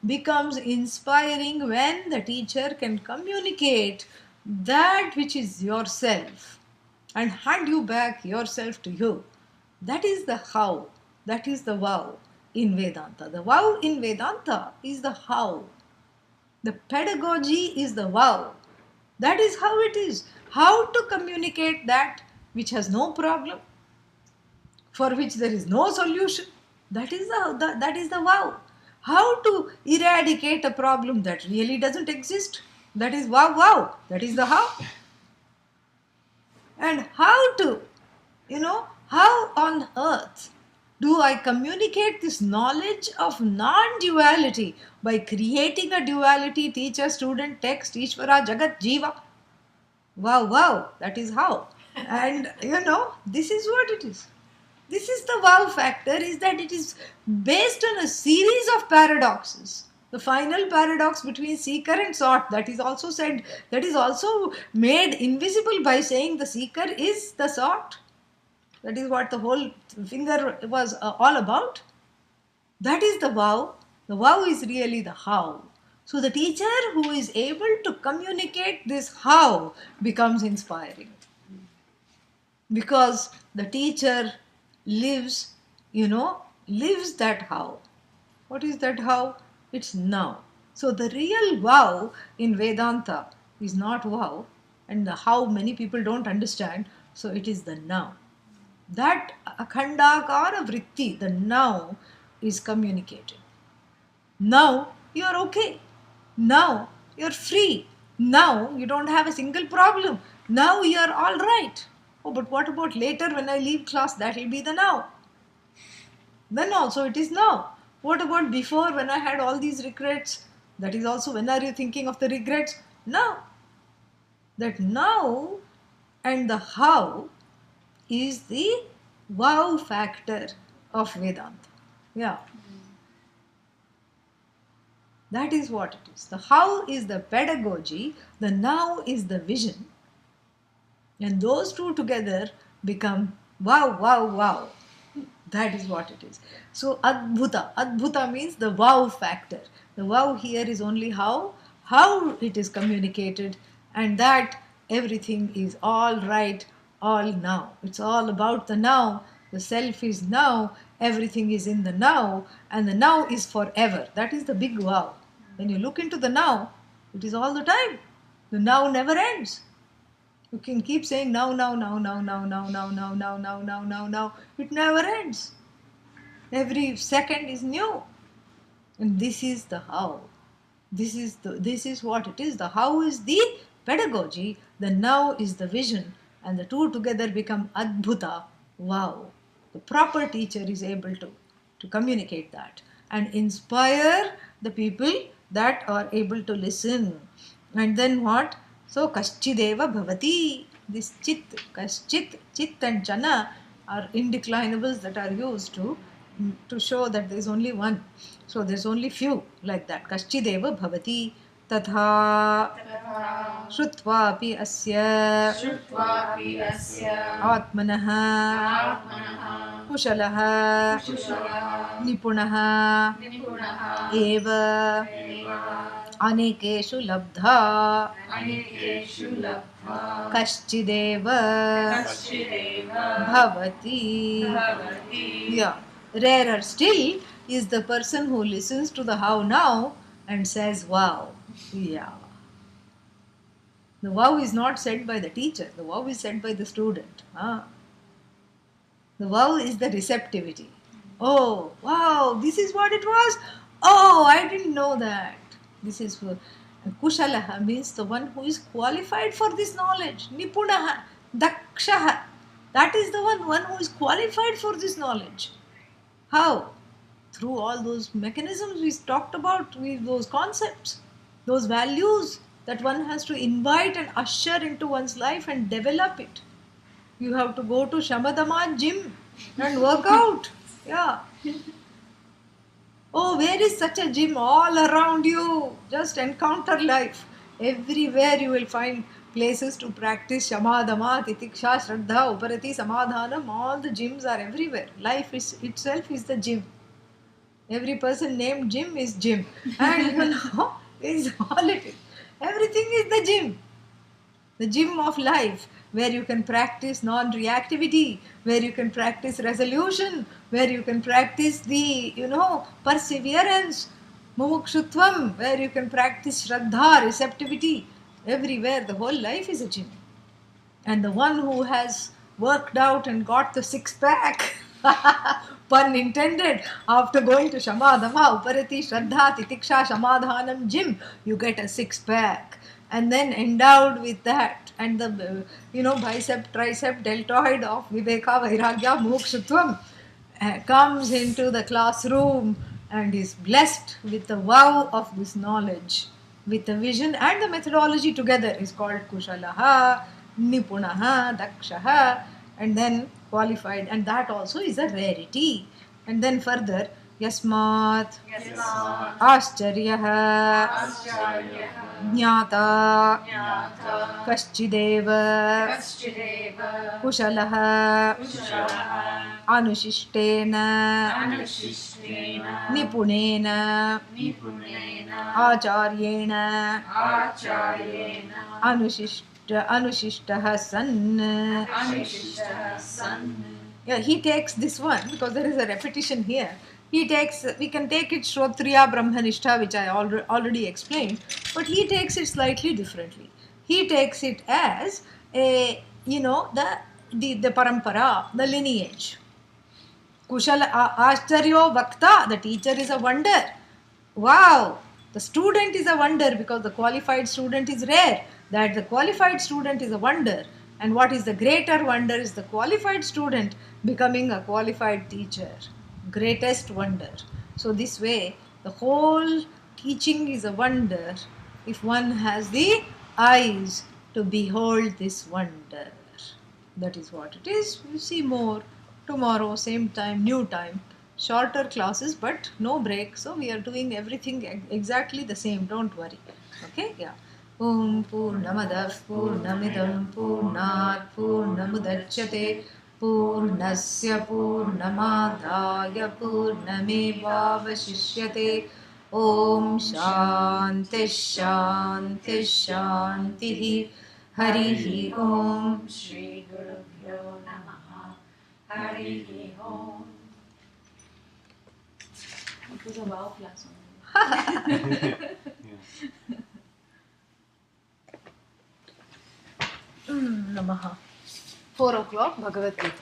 becomes inspiring when the teacher can communicate that which is yourself and hand you back yourself to you. That is the how. That is the wow in Vedanta. The wow in Vedanta is the how. The pedagogy is the wow. That is how it is. How to communicate that which has no problem, for which there is no solution. That is the wow. How to eradicate a problem that really doesn't exist. That is wow. That is the how. And how to, how on earth do I communicate this knowledge of non-duality by creating a duality, teacher, student, text, Ishvara, Jagat, Jiva? Wow, that is how. And this is what it is. This is the wow factor, is that it is based on a series of paradoxes. The final paradox between seeker and sought, that is also said, that is also made invisible by saying the seeker is the sought. That is what the whole finger was all about. That is the wow. The wow is really the how. So the teacher who is able to communicate this how becomes inspiring. Because the teacher lives that how. What is that how? It's now. So the real wow in Vedanta is not wow, and the how many people don't understand, so it is the now. That akhandakara vritti, the now, is communicated. Now you are okay. Now you're free. Now you don't have a single problem. Now you are all right. Oh, but what about later when I leave class? That will be the now. Then also it is now. What about before when I had all these regrets? That is also when are you thinking of the regrets? Now. That now and the how is the wow factor of Vedanta. Yeah. That is what it is. The how is the pedagogy, the now is the vision. And those two together become wow. That is what it is. So adbhuta. Adbhuta means the wow factor. The wow here is only how it is communicated, and that everything is all right, all now. It's all about the now. The self is now, everything is in the now, and the now is forever. That is the big wow. When you look into the now, it is all the time. The now never ends. You can keep saying now. It never ends. Every second is new. And this is the how. This is what it is. The how is the pedagogy, the now is the vision, and the two together become adbhuta. Wow. The proper teacher is able to communicate that and inspire the people that are able to listen. And then what? So kaschideva bhavati. This chit, kaschit, chit and chana are indeclinables that are used to to show that there is only one. So there's only few like that. Kaschideva bhavati tatha तथा shrutvapi asya श्रुत्वापि अस्य atmanah आत्मनः kushalah कुशलः nipunah निपुणः eva एव अनेकेषु लब्धा अनेकेषु लब्ध्वा कश्चिदेव कश्चिदेव भवति. भवति. Yeah. Rarer still is the person who listens to the how now and says wow. Yeah. The wow is not said by the teacher, the wow is said by the student. The wow is the receptivity. Oh, wow, this is what it was. Oh, I didn't know that. This is for Kushalaha means the one who is qualified for this knowledge. Nipunaha, Dakshaha. That is the one who is qualified for this knowledge. How? Through all those mechanisms we talked about, with those concepts, those values that one has to invite and usher into one's life and develop it. You have to go to Shamadama gym and work out. Yeah. Oh, where is such a gym? All around you. Just encounter life. Everywhere you will find places to practice Shamadama, Titiksha, Shraddha, Uparati, Samadhanam. All the gyms are everywhere. Life is itself is the gym. Every person named Jim is Jim. And is all it is. Everything is the gym. The gym of life, where you can practice non-reactivity, where you can practice resolution, where you can practice the, perseverance, mumukshutvam, where you can practice shraddha, receptivity. Everywhere, the whole life is a gym. And the one who has worked out and got the six-pack, pun intended, after going to Shamadama, Uparati, Shraddha, Titiksha, Shamadhanam gym, you get a six-pack. And then endowed with that, and the bicep, tricep, deltoid of Viveka, Vairagya, Mukshutvam comes into the classroom and is blessed with the wow of this knowledge, with the vision and the methodology together is called Kushalaha, Nipunaha, Dakshaha, and then qualified, and that also is a rarity. And then further, Yasmat, यस्मात् Ascharya, आश्चर्यः Jnata, ज्ञातः Kaschideva, कश्चिदेव Kushalaha, कुशलः Anushishtena, अनुशिष्टेन Nipunena, निपुणेन Acharyena, आचार्येण Anushishtah San. अनुशिष्टः सन्. Yeah, he takes this one because there is a repetition here. We can take it Shrotriya Brahmanishtha, which I already explained, but he takes it slightly differently. He takes it as the parampara, the lineage. Kushala Ascharyo Vakta, the teacher is a wonder. Wow, the student is a wonder because the qualified student is rare. That the qualified student is a wonder. And what is the greater wonder is the qualified student becoming a qualified teacher. Greatest wonder. So this way, the whole teaching is a wonder if one has the eyes to behold this wonder. That is what it is. We'll see more tomorrow, same time, new time. Shorter classes, but no break. So we are doing everything exactly the same. Don't worry. Okay? Yeah. Om Purnamadah Purnamidam Purnat Purnamudachyate Purnasya Purnamadaya Purnamevavashishyate. Om Shanti Shanti Shanti. Harihi Om. Shri Gurubhyo Namaha. Harihi Om. It was a wow class only. Namaha. 4 o'clock Bhagavad Gita.